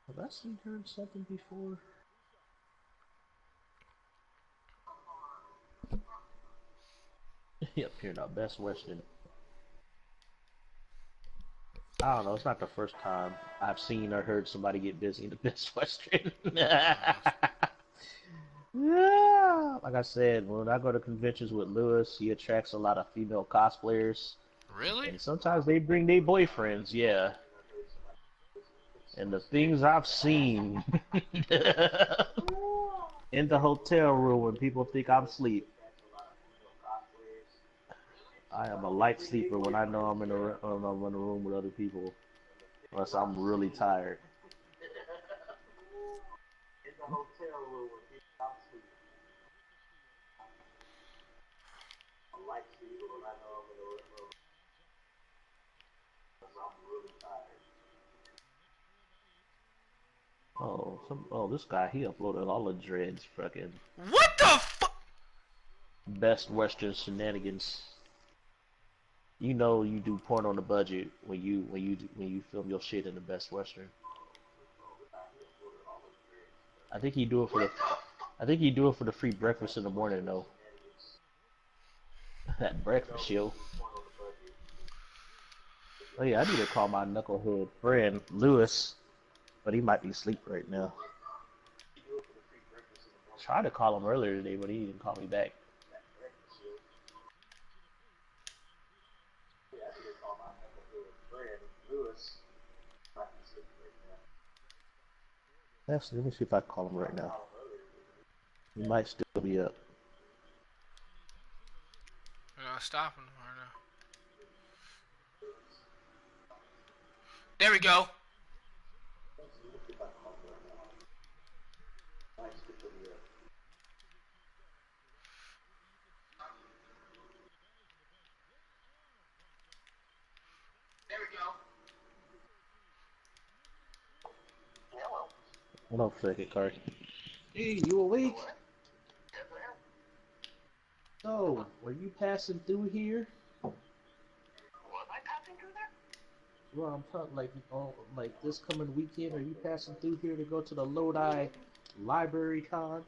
Have I seen her in something before? Yep, here now, Best Western. I don't know. It's not the first time I've seen or heard somebody get busy in the Best Western. Yeah, like I said, when I go to conventions with Lewis, he attracts a lot of female cosplayers,
Really?
and sometimes they bring their boyfriends. Yeah, and the things I've seen in the hotel room when people think I'm asleep. I am a light sleeper when I know I'm in a room with other people, unless I'm really tired.
In the hotel room with me, I'm sleeping. I like sleeping when I know I'm in the room. Because I'm really tired.
Oh, this guy, he uploaded all the dreads, fucking
What the fuck?
Best Western shenanigans. You know you do porn on the budget when you film your shit in the Best Western. I think he do it for the I think he do it for the free breakfast in the morning though. That breakfast show. Oh yeah, I need to call my knucklehead friend Lewis, but he might be asleep right now. Tried to call him earlier today, but he didn't call me back. Actually, let me see if I can call him right now. He might still be up.
You're not stopping him right now. There we go. There we go.
Hold on for a second, Cardi. Hey, you awake? So, were you passing through here?
Was I passing through there?
Well, I'm talking like this coming weekend. Are you passing through here to go to the Lodi Library Con?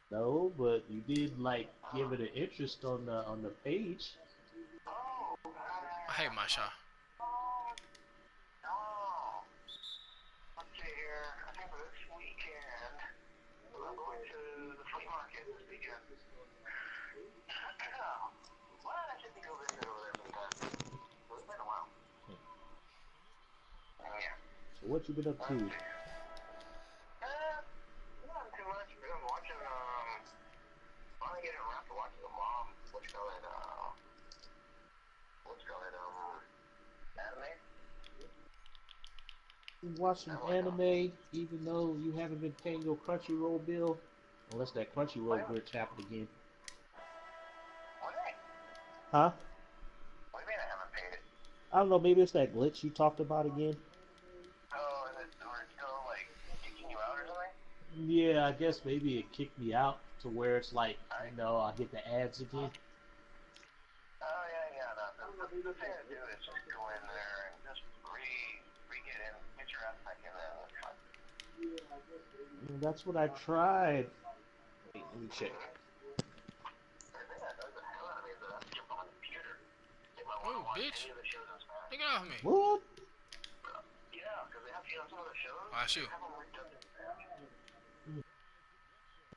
No, but you did like give it an interest on the page.
I hate my shot.
Let's see here. I think this weekend I'm going to the flea market this weekend. Well, I should be over there sometime. It's been a while. Yeah.
So what you been up to?
Not too much. Been watching, finally getting around to watching the mom, anime.
You watching anime even though you haven't been paying your Crunchyroll bill? Unless that Crunchyroll glitch happened again.
What do you mean?
Huh?
What do you mean I haven't paid it?
I don't know, maybe it's that glitch you talked about again.
Oh, is it where it's still, like, kicking you out or something?
Yeah, I guess maybe it kicked me out to where it's like, you know, I get the ads again.
Oh, yeah, no. The thing to do is just go in there and just re-get in, get your ass back in there, and that's fine.
That's what I tried. Wait, let me check.
The thing that does the hell out of me is that I have to jump on my computer. If I want to
Oh,
watch
bitch.
any of the shows in Spanish.
Take it off me.
What?
Yeah, because they have, some of the shows,
I shoot.
have them redubbed in Spanish.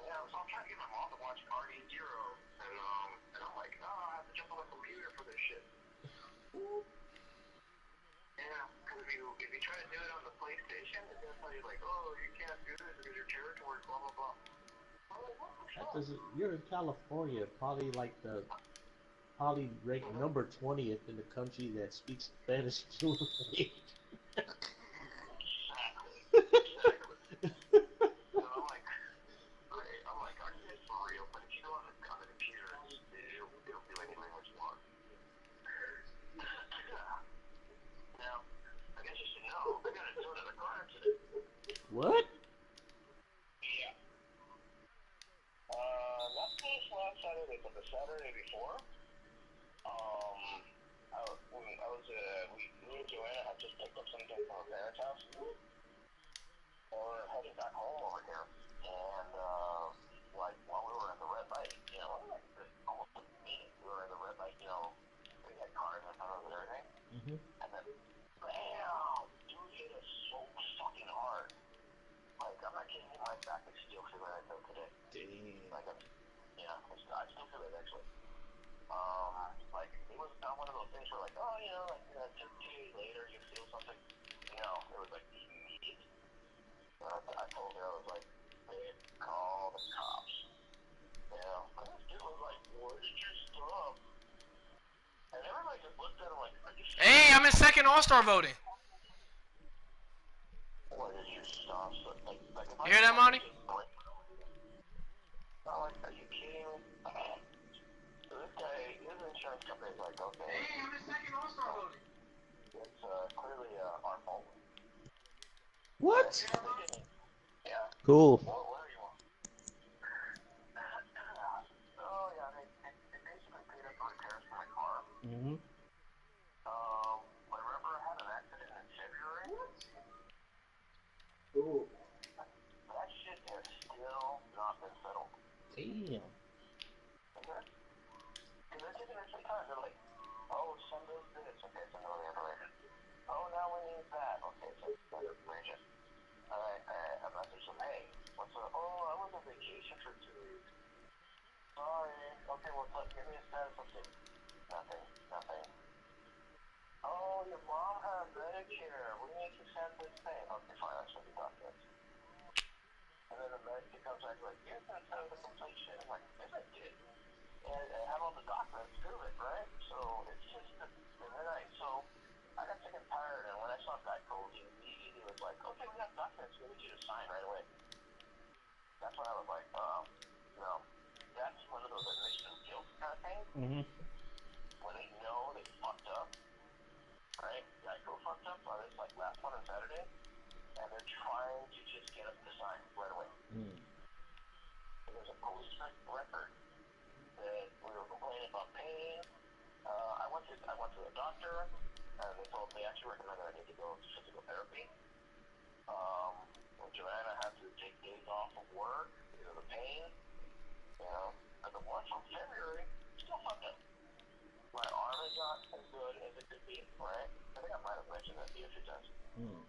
Yeah, so I'm trying to get my mom to watch RD Zero, and I'm like, oh, I have to jump on my computer for this shit. Yeah, because if you try to do it on the PlayStation, it's gonna tell you like, oh, you can't do this because your territory, blah blah blah. I'm like, what the
That
fuck?
doesn't, you're in California, probably ranked number 20th in the country that speaks Spanish fluently.
So I'm like, great. I'm like, are you guys for real? But if you go on the computer, it'll be like a language log. Now, I guess you should know, I got into another car accident.
What?
Yeah. Not this last Saturday, but the Saturday before. Me and Joanna had just picked up something from her parents' house. Or heading back home over here.
And, like, while we were in the red light, you know, like, almost a minute, we were in the red light, you know, we had cars in front of us and everything.
Mm-hmm.
And then, bam! Dude hit us so fucking hard. Like, I'm not kidding you, my back is still feeling it though today.
Damn.
Like, I still feel it actually. Like, it was not one of those things where, like, oh, you know, like, 2 days later you feel something. You know, it was like immediate. I told her, I was like, babe, call the cops. You know, and this dude was like, where did you stop? And everybody just looked at him like, are you sure?
Hey, I'm in second All-Star voting.
Where did you stop? So, like, if
You hear that, Monty?
I'm like, are you kidding me? So this guy, his insurance company is like, okay.
Hey, I'm in second All-Star voting.
It's clearly our fault.
What?
Yeah.
Cool.
Well, whatever you want. Oh, yeah, they basically paid up for repairs for my car.
Mm-hmm.
My rubber had an accident in February.
Ooh.
That shit has still not been settled.
Damn.
Okay? Because they're taking their sweet time. They're like, oh, send us this. Okay, send over the information. Oh, now we need that. Okay, send that information. I messaged them, hey, what's up? Oh, I was on vacation for 2 weeks. Sorry. Okay, well, give me a status update. Nothing. Oh, your mom has Medicare. We need to send this thing. Okay, fine, I'll send the documents. And then the Medicare comes back like, you're going to send the complete shit. I'm like, yes, I did. And I have all the documents to it, right? So it's just, and then I got sick and tired, and when I saw Geico, he immediately was like, okay, we have documents, we need you to sign right away. That's when I was like, you know, that's one of those admission of guilt kind of things.
Mm-hmm.
When they know they fucked up, right? Geico fucked up on this, like, last one on Saturday, and they're trying to just get us to sign right away.
Mm.
There's a police record that we were complaining about pain. I went to a doctor, and they actually recommended I need to go to physical therapy. Joanna had to take days off of work because of the pain. You know, and the one from February still fucked up. My arm is not as good as it could be, right? I think I might have mentioned that to you a few times.
Mm.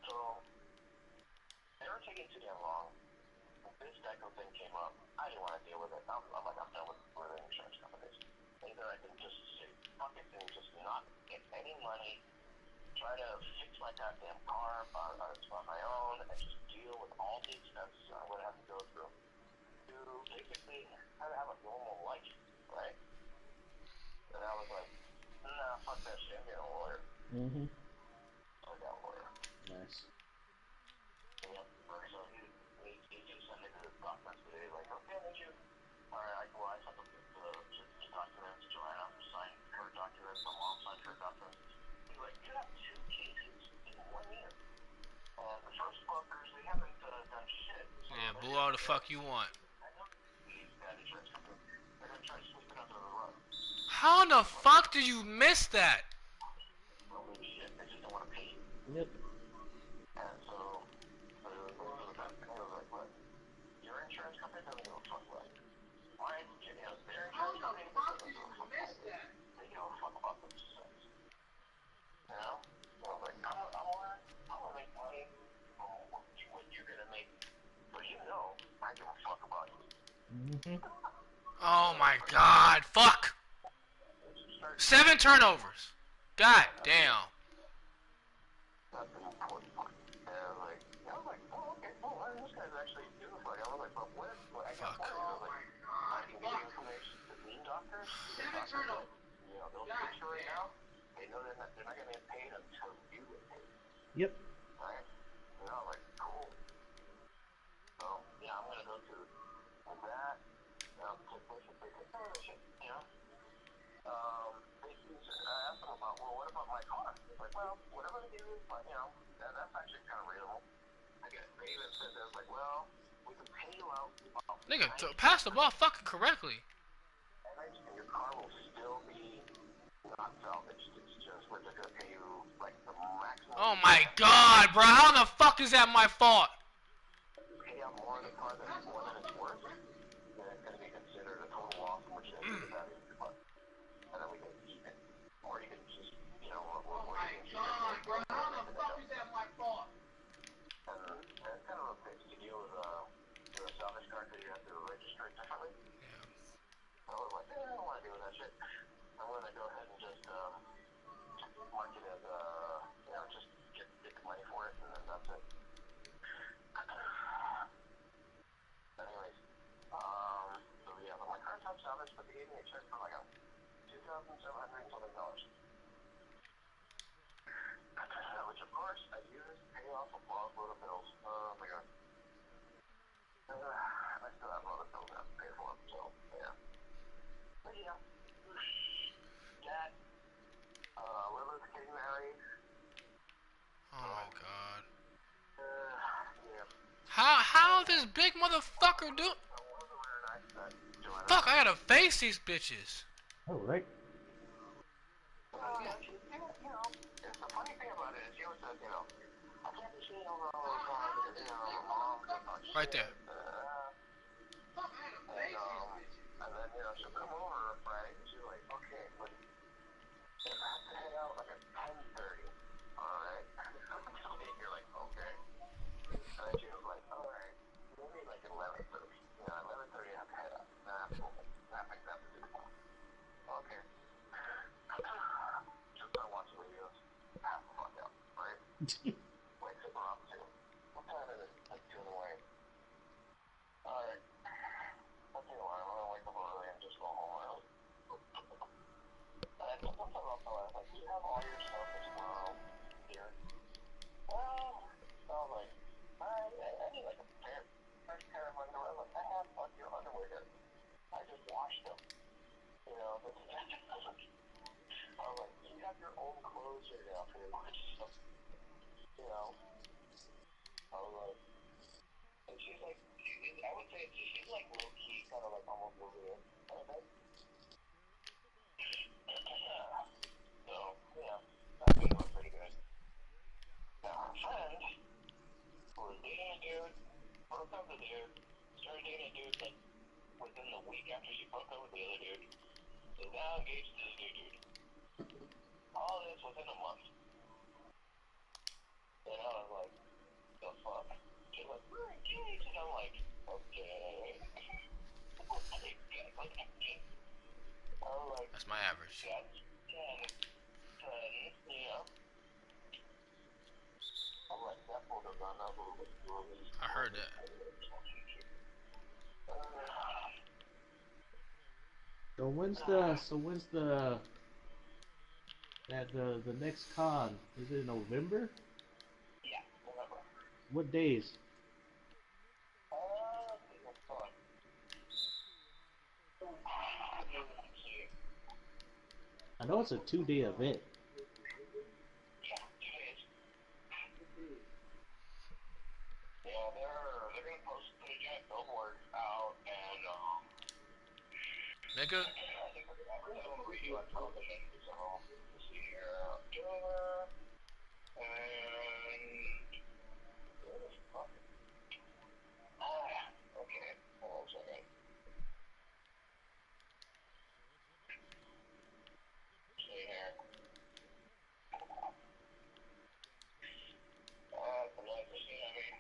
So they were taking too damn long. This Geico thing came up. I didn't want to deal with it. I'm done with the insurance companies. Either I can just say fuck it and just not get any money, try to fix my goddamn car on my own, and just deal with all the expenses I would have to go through to basically try to have a normal life, right? And I was like, nah, fuck that shit. I'm getting a lawyer.
Mm-hmm.
So I got a lawyer.
Nice.
Yep. So he just sent me the documents today, like, okay, did you? Alright, I sent the documents to Joanna, signed her documents, my mom signed her documents. He's like, you have 2 cases in 1 year. And the first fuckers, they haven't done shit. So
Yeah, boo all the fuck you want.
I know these bad insurance companies. They're gonna try to sweep it under the rug.
How in the fuck did you miss that?
Well, maybe shit, they just don't want to pay you.
Yep.
And so, I was like, look, your insurance company doesn't give a fuck about you. Mine, you know, their insurance company doesn't give a fuck about you. They give a fuck about themselves. You know? So I was like, I wanna make money from what you're gonna make. But you know, I give a fuck about you.
Mm-hmm.
Oh my god, fuck! 7 turnovers. God damn.
That's the important part. And I was like, oh, okay, cool. This guy's actually doing it. I was like, but what? I got
Fuck.
points. I was like, I can give you information to mean doctors. That, you know, they'll fix you right now. They know they're not gonna get paid until you get paid.
Yep.
Right? And I was like, cool. So yeah, I'm gonna go to that. Take this and take this shit. You know. I asked them about, well, what about my car? He's like, well, whatever they do, but you know, that's actually kind of reasonable. I guess they even said that, like, well, we can pay you out.
Nigga, pass the ball fucking correctly.
And your car will still be not salvaged. It's just we're just gonna pay you like the maximum.
Oh my god, bro, how the fuck is that my fault?
out more in the car than it's worth, then it's going to be considered a total loss, which is the value of your car. And then we can keep it. Or you can just, you know, or you can keep it. Bro, how the fuck is that my fault? And it's kind of a bitch to deal with a salvage car because you have to register it differently. Yeah. I was like, I don't want to deal with that shit. I'm going to go ahead and just mark it as, you know, just get the money for it, and then that's it. Anyways, so yeah, but my car's on salvage, but they gave me a check for like $2,700 something. Which of course I used to pay off a load of bills. Oh my god. I still have a lot of bills I have to pay for, so yeah. But yeah. Dad, Lila's getting married.
Oh my god.
Yeah.
How this big motherfucker do? Fuck, I gotta face these bitches.
Oh, right.
Yeah, you know, the funny thing about it is, she always says, you know, I can't be seeing over all the time because, you know, mom doesn't know shit.
Right there.
And then, you know, she'll come over Friday and she's like, okay, but I have to head out like at 10:30. Alright. You're like, okay. And then she was like, alright, maybe like 11:30. You know, 11:30 I have to head out. Then I have to go home. That makes sense to do. Okay. Just start watching videos. Half the fuck out, right? Wake up around 2. What time is it? Like 2 in the morning. Alright. That's the alarm. I'm gonna wake up early and just go home early. And I told myself also, I was like, you have all your stuff as well here. Well, I was like, I need like a fresh pair of underwear. Like, I have like your underwear here. I just washed them. You know, this is I was like, you have your own clothes here now for your lunch. So, you know, I was like, and she's like, I would say she's like low key, kind of like almost over there. So, yeah, that made it pretty good. Now, her friend was dating a dude, broke up with the dude, started dating a dude like within the week after she broke up with the other dude, is now engaged to this new dude. All this within a month. And I was like, the fuck? She's like, we're engaged. And I'm like, okay. I was like,
That's my average.
that's 10, yeah. I'm like, that photo got up a little bit.
I heard that.
So when's the next con? Is it November?
Yeah, November.
What days?
What's fun?
I know it's a 2-day event.
Yeah, 2 days. Yeah, they're gonna post a giant billboard out and
Nigga.
I think we're gonna advertise on the radio and television. So we'll see here. Okay, hold on a second. See here. The light machine, I mean.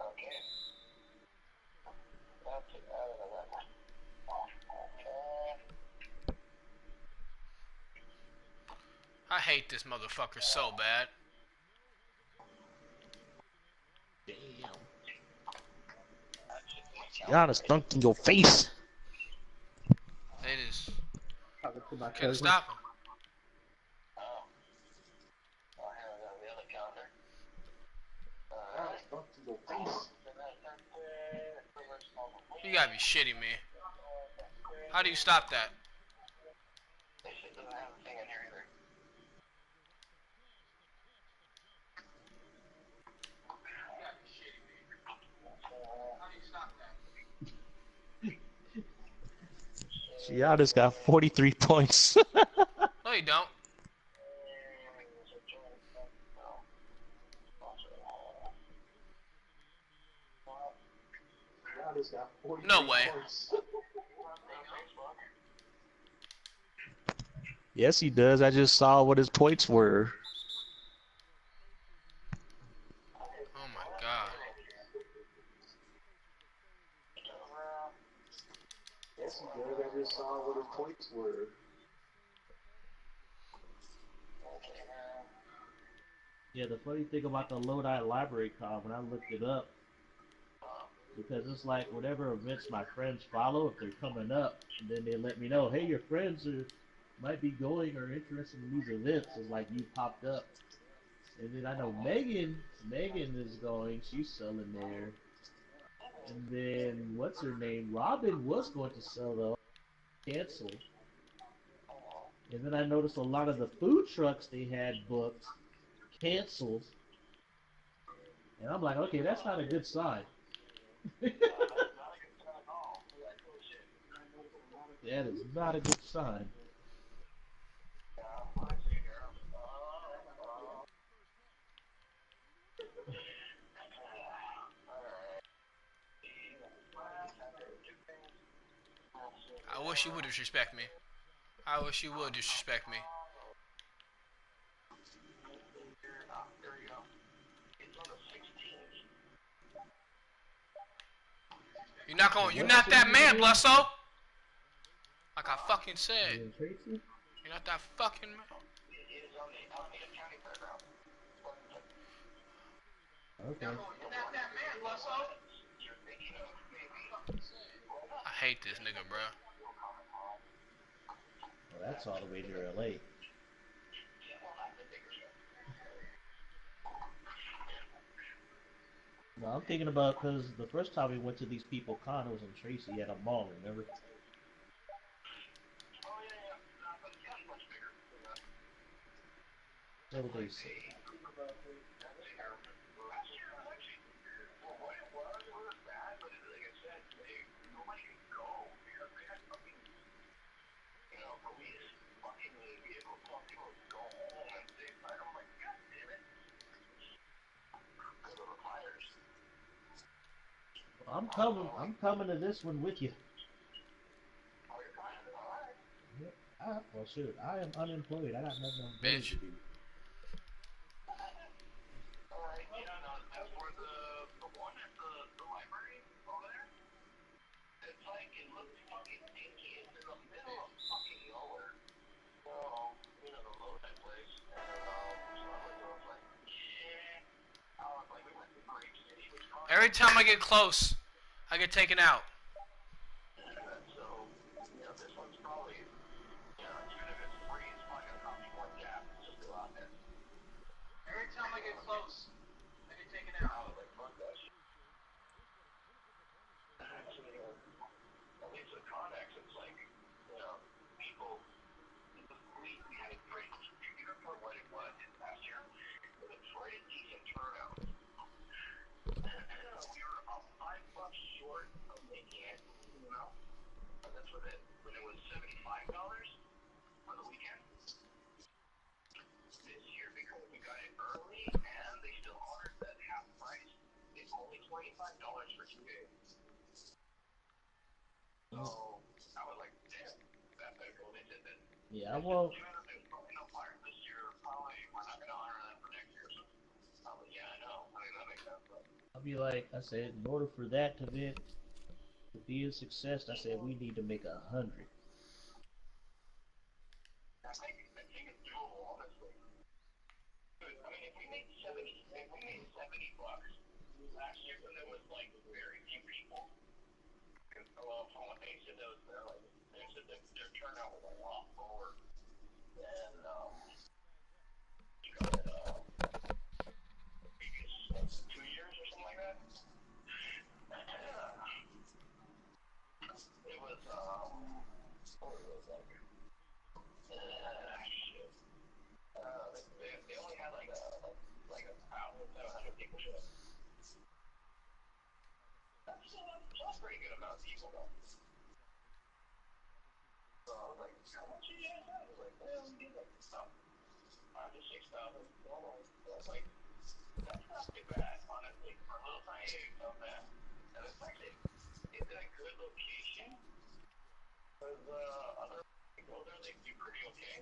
Okay. That's it.
I hate this motherfucker so bad.
Damn. Giannis dunked in your face.
It is.
Talking to my
Couldn't
cousin.
stop him.
The other calendar.
Giannis dunked in your face.
You gotta be shitting me. How do you stop that?
This shit doesn't have a thing in here either.
Giannis got 43 points.
No, you don't.
Marcus got 40
No way.
points.
Yes, he does. I just saw what his points were.
Oh my god.
Yes, he does. I just saw what his points were.
Yeah, the funny thing about the Lodi Library card, when I looked it up, because it's like whatever events my friends follow, if they're coming up, and then they let me know, hey, your friends might be going or interested in these events. It's like you popped up. And then I know Megan is going. She's selling there. And then what's her name? Robin was going to sell though, canceled. And then I noticed a lot of the food trucks they had booked canceled. And I'm like, okay, that's not a good sign. That is not a good sign.
I wish you would disrespect me. I wish you would disrespect me. You're not that man, Blesso! Like I fucking said. You're not that fucking man.
Okay.
I hate this nigga, bro.
Well, that's all the way to LA. No, I'm thinking about, because the first time we went to these people con, it was in Tracy at a mall, remember? What would they say? I'm coming to this one with you. Well, shoot, I am unemployed. I got nothing better to do.
Every time I get close, I get taken out. Every time I get close, I get taken out.
Yeah, well, I'll be like, I said, in order for that event to be a success, I said we need to make 100.
Because other people there, they do pretty okay.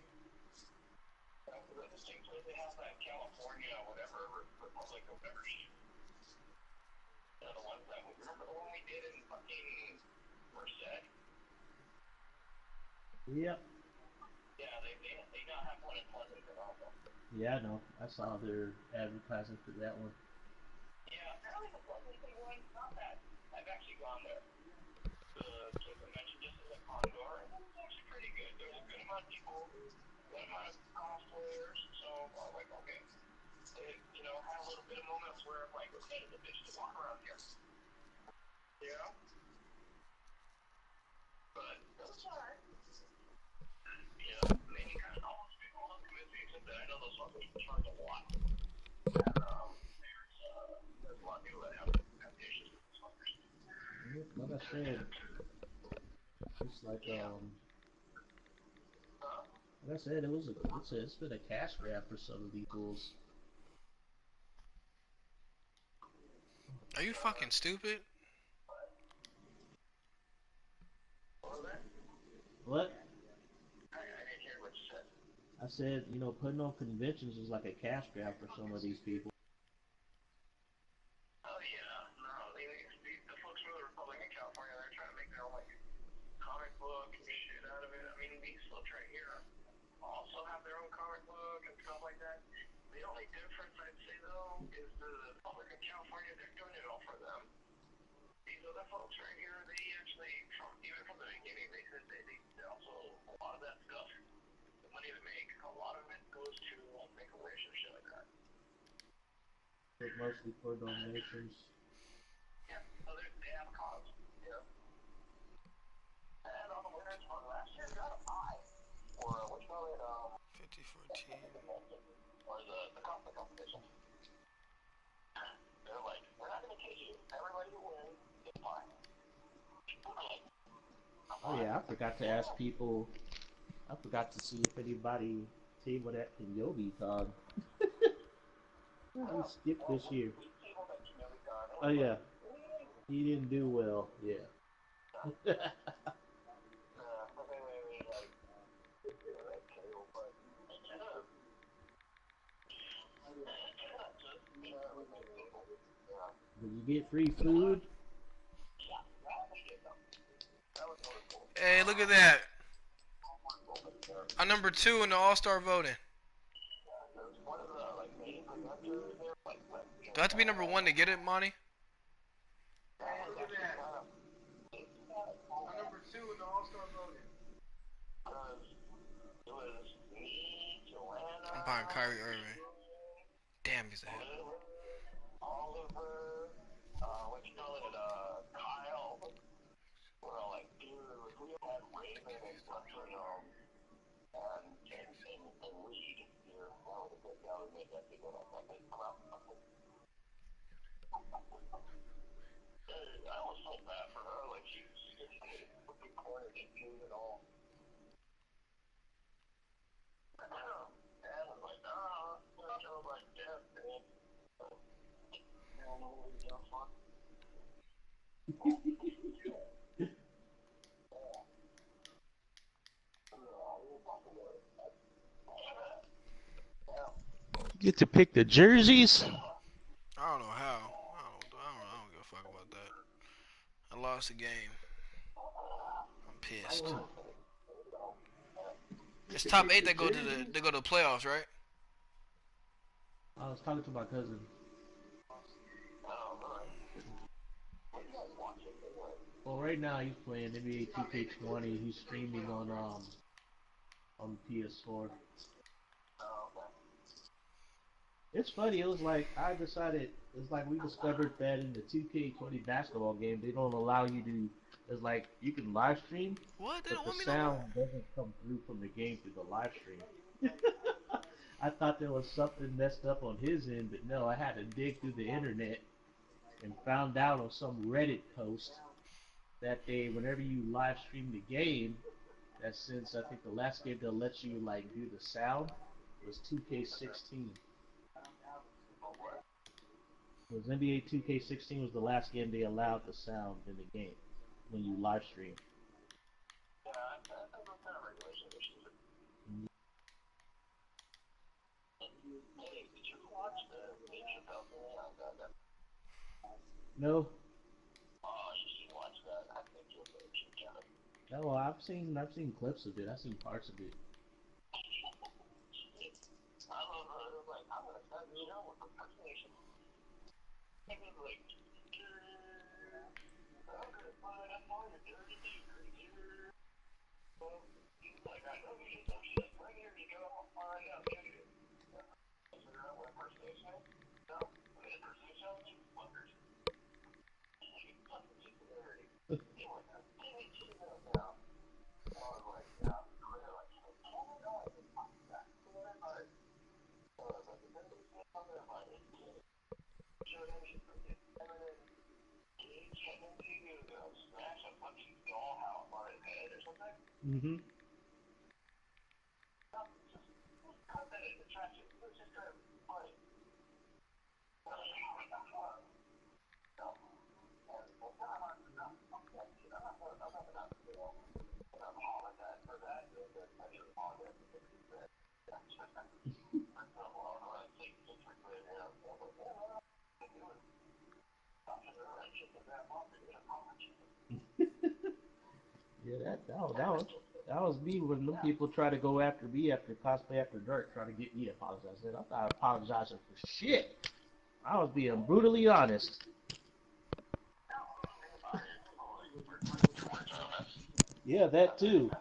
At the same place they have that California, whatever, Republic of whatever shit. The ones that we remember the one we did in fucking Merced?
Yep.
Yeah, they now have one in Pleasanton also.
Yeah, I know. I saw their advertising for that one.
Yeah, apparently the Pleasanton one's not bad. I've actually gone there. The convention just as a condor, and it's actually pretty good. There's a good amount of people, good amount of cosplayers, so I was like, okay. It, had a little bit of moments where I'm like, okay, it's a bitch to walk around here. You know? But it was alright. Maybe kind of all those conventions that I know those fuckers charge a lot. And, there's a lot of people that have issues with those fuckers.
Like I said, it's like like I said, it's been a cash grab for some of these fools.
Are you fucking stupid?
What?
I didn't hear what you said.
I said, putting on conventions is like a cash grab for some of these people.
Oh yeah, no, the folks from the Republic of California, they're trying to make their own like comic book and shit out of it. I mean, these folks right here also have their own comic book and stuff like that. The only difference I'd say though is the Republic of California, they're doing it all for them. These other folks right here, they actually, even from the beginning, they said they also, a lot of that stuff, the money they make, a lot of it goes to like make a wish and shit like that.
But mostly for donations.
Yeah, so they have a cause, And on the winners for last year, got a pie. Or, what you call it,
50 for a team.
or the costume competition. They're like, we're not going to kid you. Everybody who wins gets a pie.
Oh yeah, I forgot to ask people. I forgot to see if anybody tabled at Kenyobi Con. He skipped this year. Oh yeah, he didn't do well. Yeah. Did you get free food?
Hey, look at that. I'm number 2 in the All-Star voting. Do I have to be number 1 to get it, Monty?
Look at that. I'm number 2 in the All-Star voting. It was me, Joanna.
I'm buying Kyrie Irving. Damn, he's ahead.
Oliver, what you call it, Kyle. We're all like, dude, if we had Raven and Metronome and Reed here, that would make that big one up. That big crap. I almost felt bad for her, like she just fucking cornered it too and all. And I was like, I was like, death, man. Fuck.
You get to pick the jerseys.
I don't know how. I don't give a fuck about that. I lost the game. I'm pissed. It's top 8 that go to the playoffs, right?
I was talking to my cousin. Well, right now he's playing NBA 2K20. He's streaming on PS4. It's funny. It was like it's like we discovered that in the 2K20 basketball game, they don't allow you to. It's like you can live stream,
What? They
but
don't
the
want me no more?
sound doesn't come through from the game through the live stream. I thought there was something messed up on his end, but no, I had to dig through the internet and found out on some Reddit post that whenever you live stream the game, that since I think the last game they'll let you like do the sound was 2K16. Was NBA 2K16 was the last game they allowed the sound in the game when you live stream.
Yeah, I Hey, did you watch the Dave Chappelle thing on that?
No.
Oh, you should watch that. I think you'll get it.
No, I've seen clips of it. I've seen parts of it.
I love it. It was like, I'm gonna start the show with impersonation. It was like, I'm gonna find out all your dirty secrets. He's like, I know you did some shit. Right here you go. I'll find out. Figure out what impersonation is? No. What impersonation is? Fuckers. You fucking security. You were not doing shit now. I was like, yeah, clear. Like, oh my god, this fucking guy. Smash a fucking dollhouse on his head or something.
Mm-hmm.
Just cut that in the trash. It was just kind of funny.
Yeah, that was me when them people try to go after me after cosplay after dark, trying to get me to apologize. I said I'm not apologizing for shit. I was being brutally honest. Yeah, that too.
You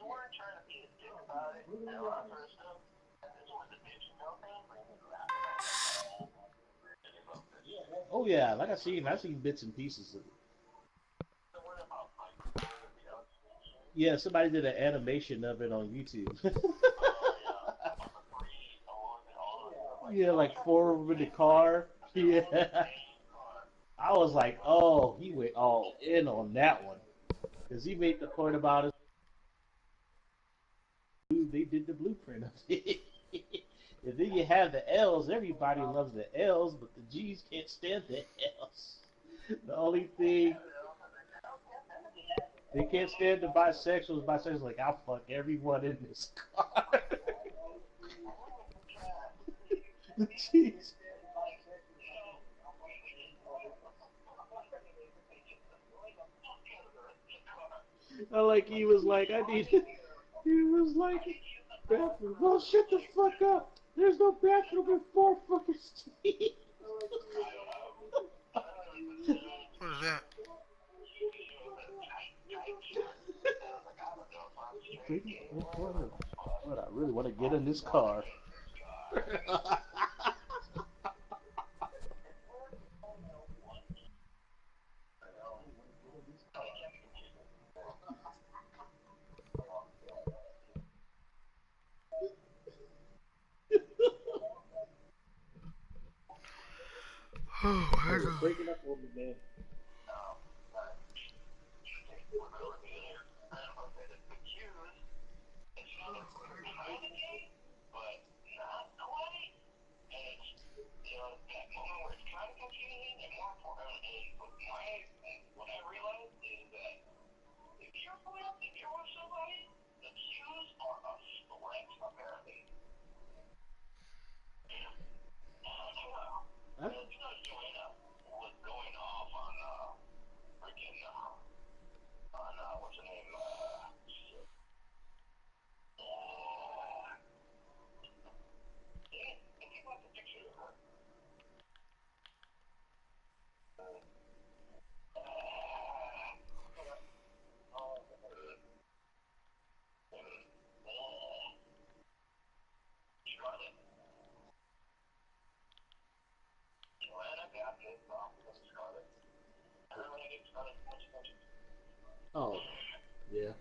weren't trying to be a dick about it and all that sort of stuff. And this was the bitch thing, but you laughing at it.
Oh yeah, like I've seen bits and pieces of it.
So what about like
Yeah, somebody did an animation of it on YouTube. Yeah, like 4 of them in the car. Yeah. I was like, oh, he went all in on that one. Because he made the point about it. They did the blueprint of it. And then you have the L's. Everybody loves the L's, but the G's can't stand the L's. The only thing they can't stand the bisexuals. Bisexuals like, I'll fuck everyone in this car. The G's. I like he was like, I need. He was like, bathroom. Oh, shut the fuck up. There's no bathroom in 4 fucking streets.
What is that?
What I really want to get in this car.
Oh my
Hey,
god.
break it up a little bit, man.
Huh?
What's her name?
Oh, yeah.
Yeah,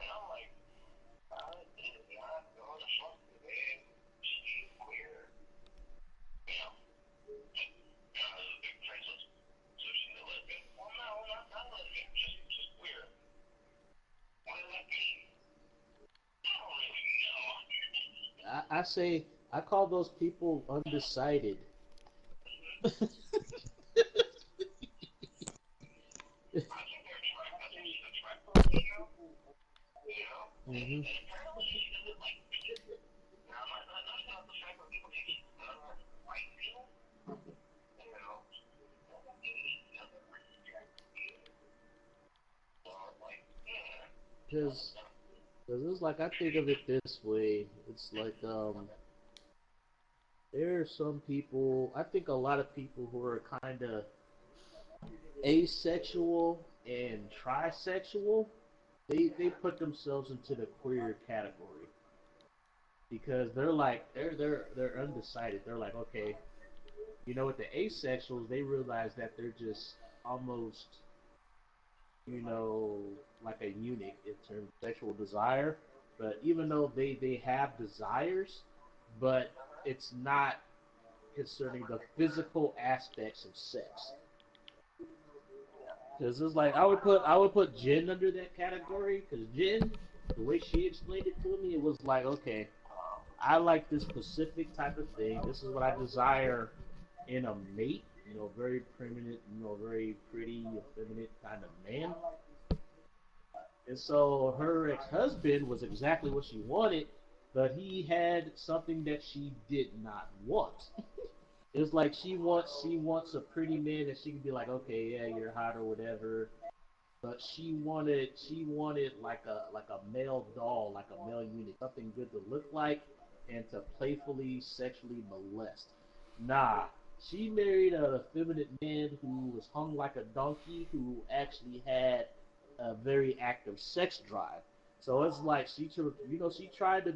and I'm like, I did not know the fuck the name. She's queer. Yeah. There's a big difference. So she's a lesbian. Well, no, not lesbian. Just queer. What does that mean? I don't really know.
I say, I call those people undecided.
I think they're attracted. I think she's attracted. You know?
Mm-hmm.
And apparently she doesn't like me.
Because it's like, I think of it this way. It's like, there are some people, I think a lot of people who are kind of asexual and trisexual, they put themselves into the queer category because they're like they're undecided. They're like, okay, you know, with the asexuals, they realize that they're just almost, you know, like a eunuch in terms of sexual desire. But even though they have desires, but it's not concerning the physical aspects of sex. Because it's like I would put Jen under that category. Because Jen, the way she explained it to me, it was like, okay, I like this specific type of thing. This is what I desire in a mate. You know, very primitive, you know, very pretty, effeminate kind of man. And so her ex-husband was exactly what she wanted, but he had something that she did not want. It's like she wants a pretty man that she can be like, okay, yeah, you're hot or whatever. But she wanted like a male doll, like a male unit, something good to look like, and to playfully sexually molest. Nah, she married a effeminate man who was hung like a donkey, who actually had a very active sex drive. So it's like she tried to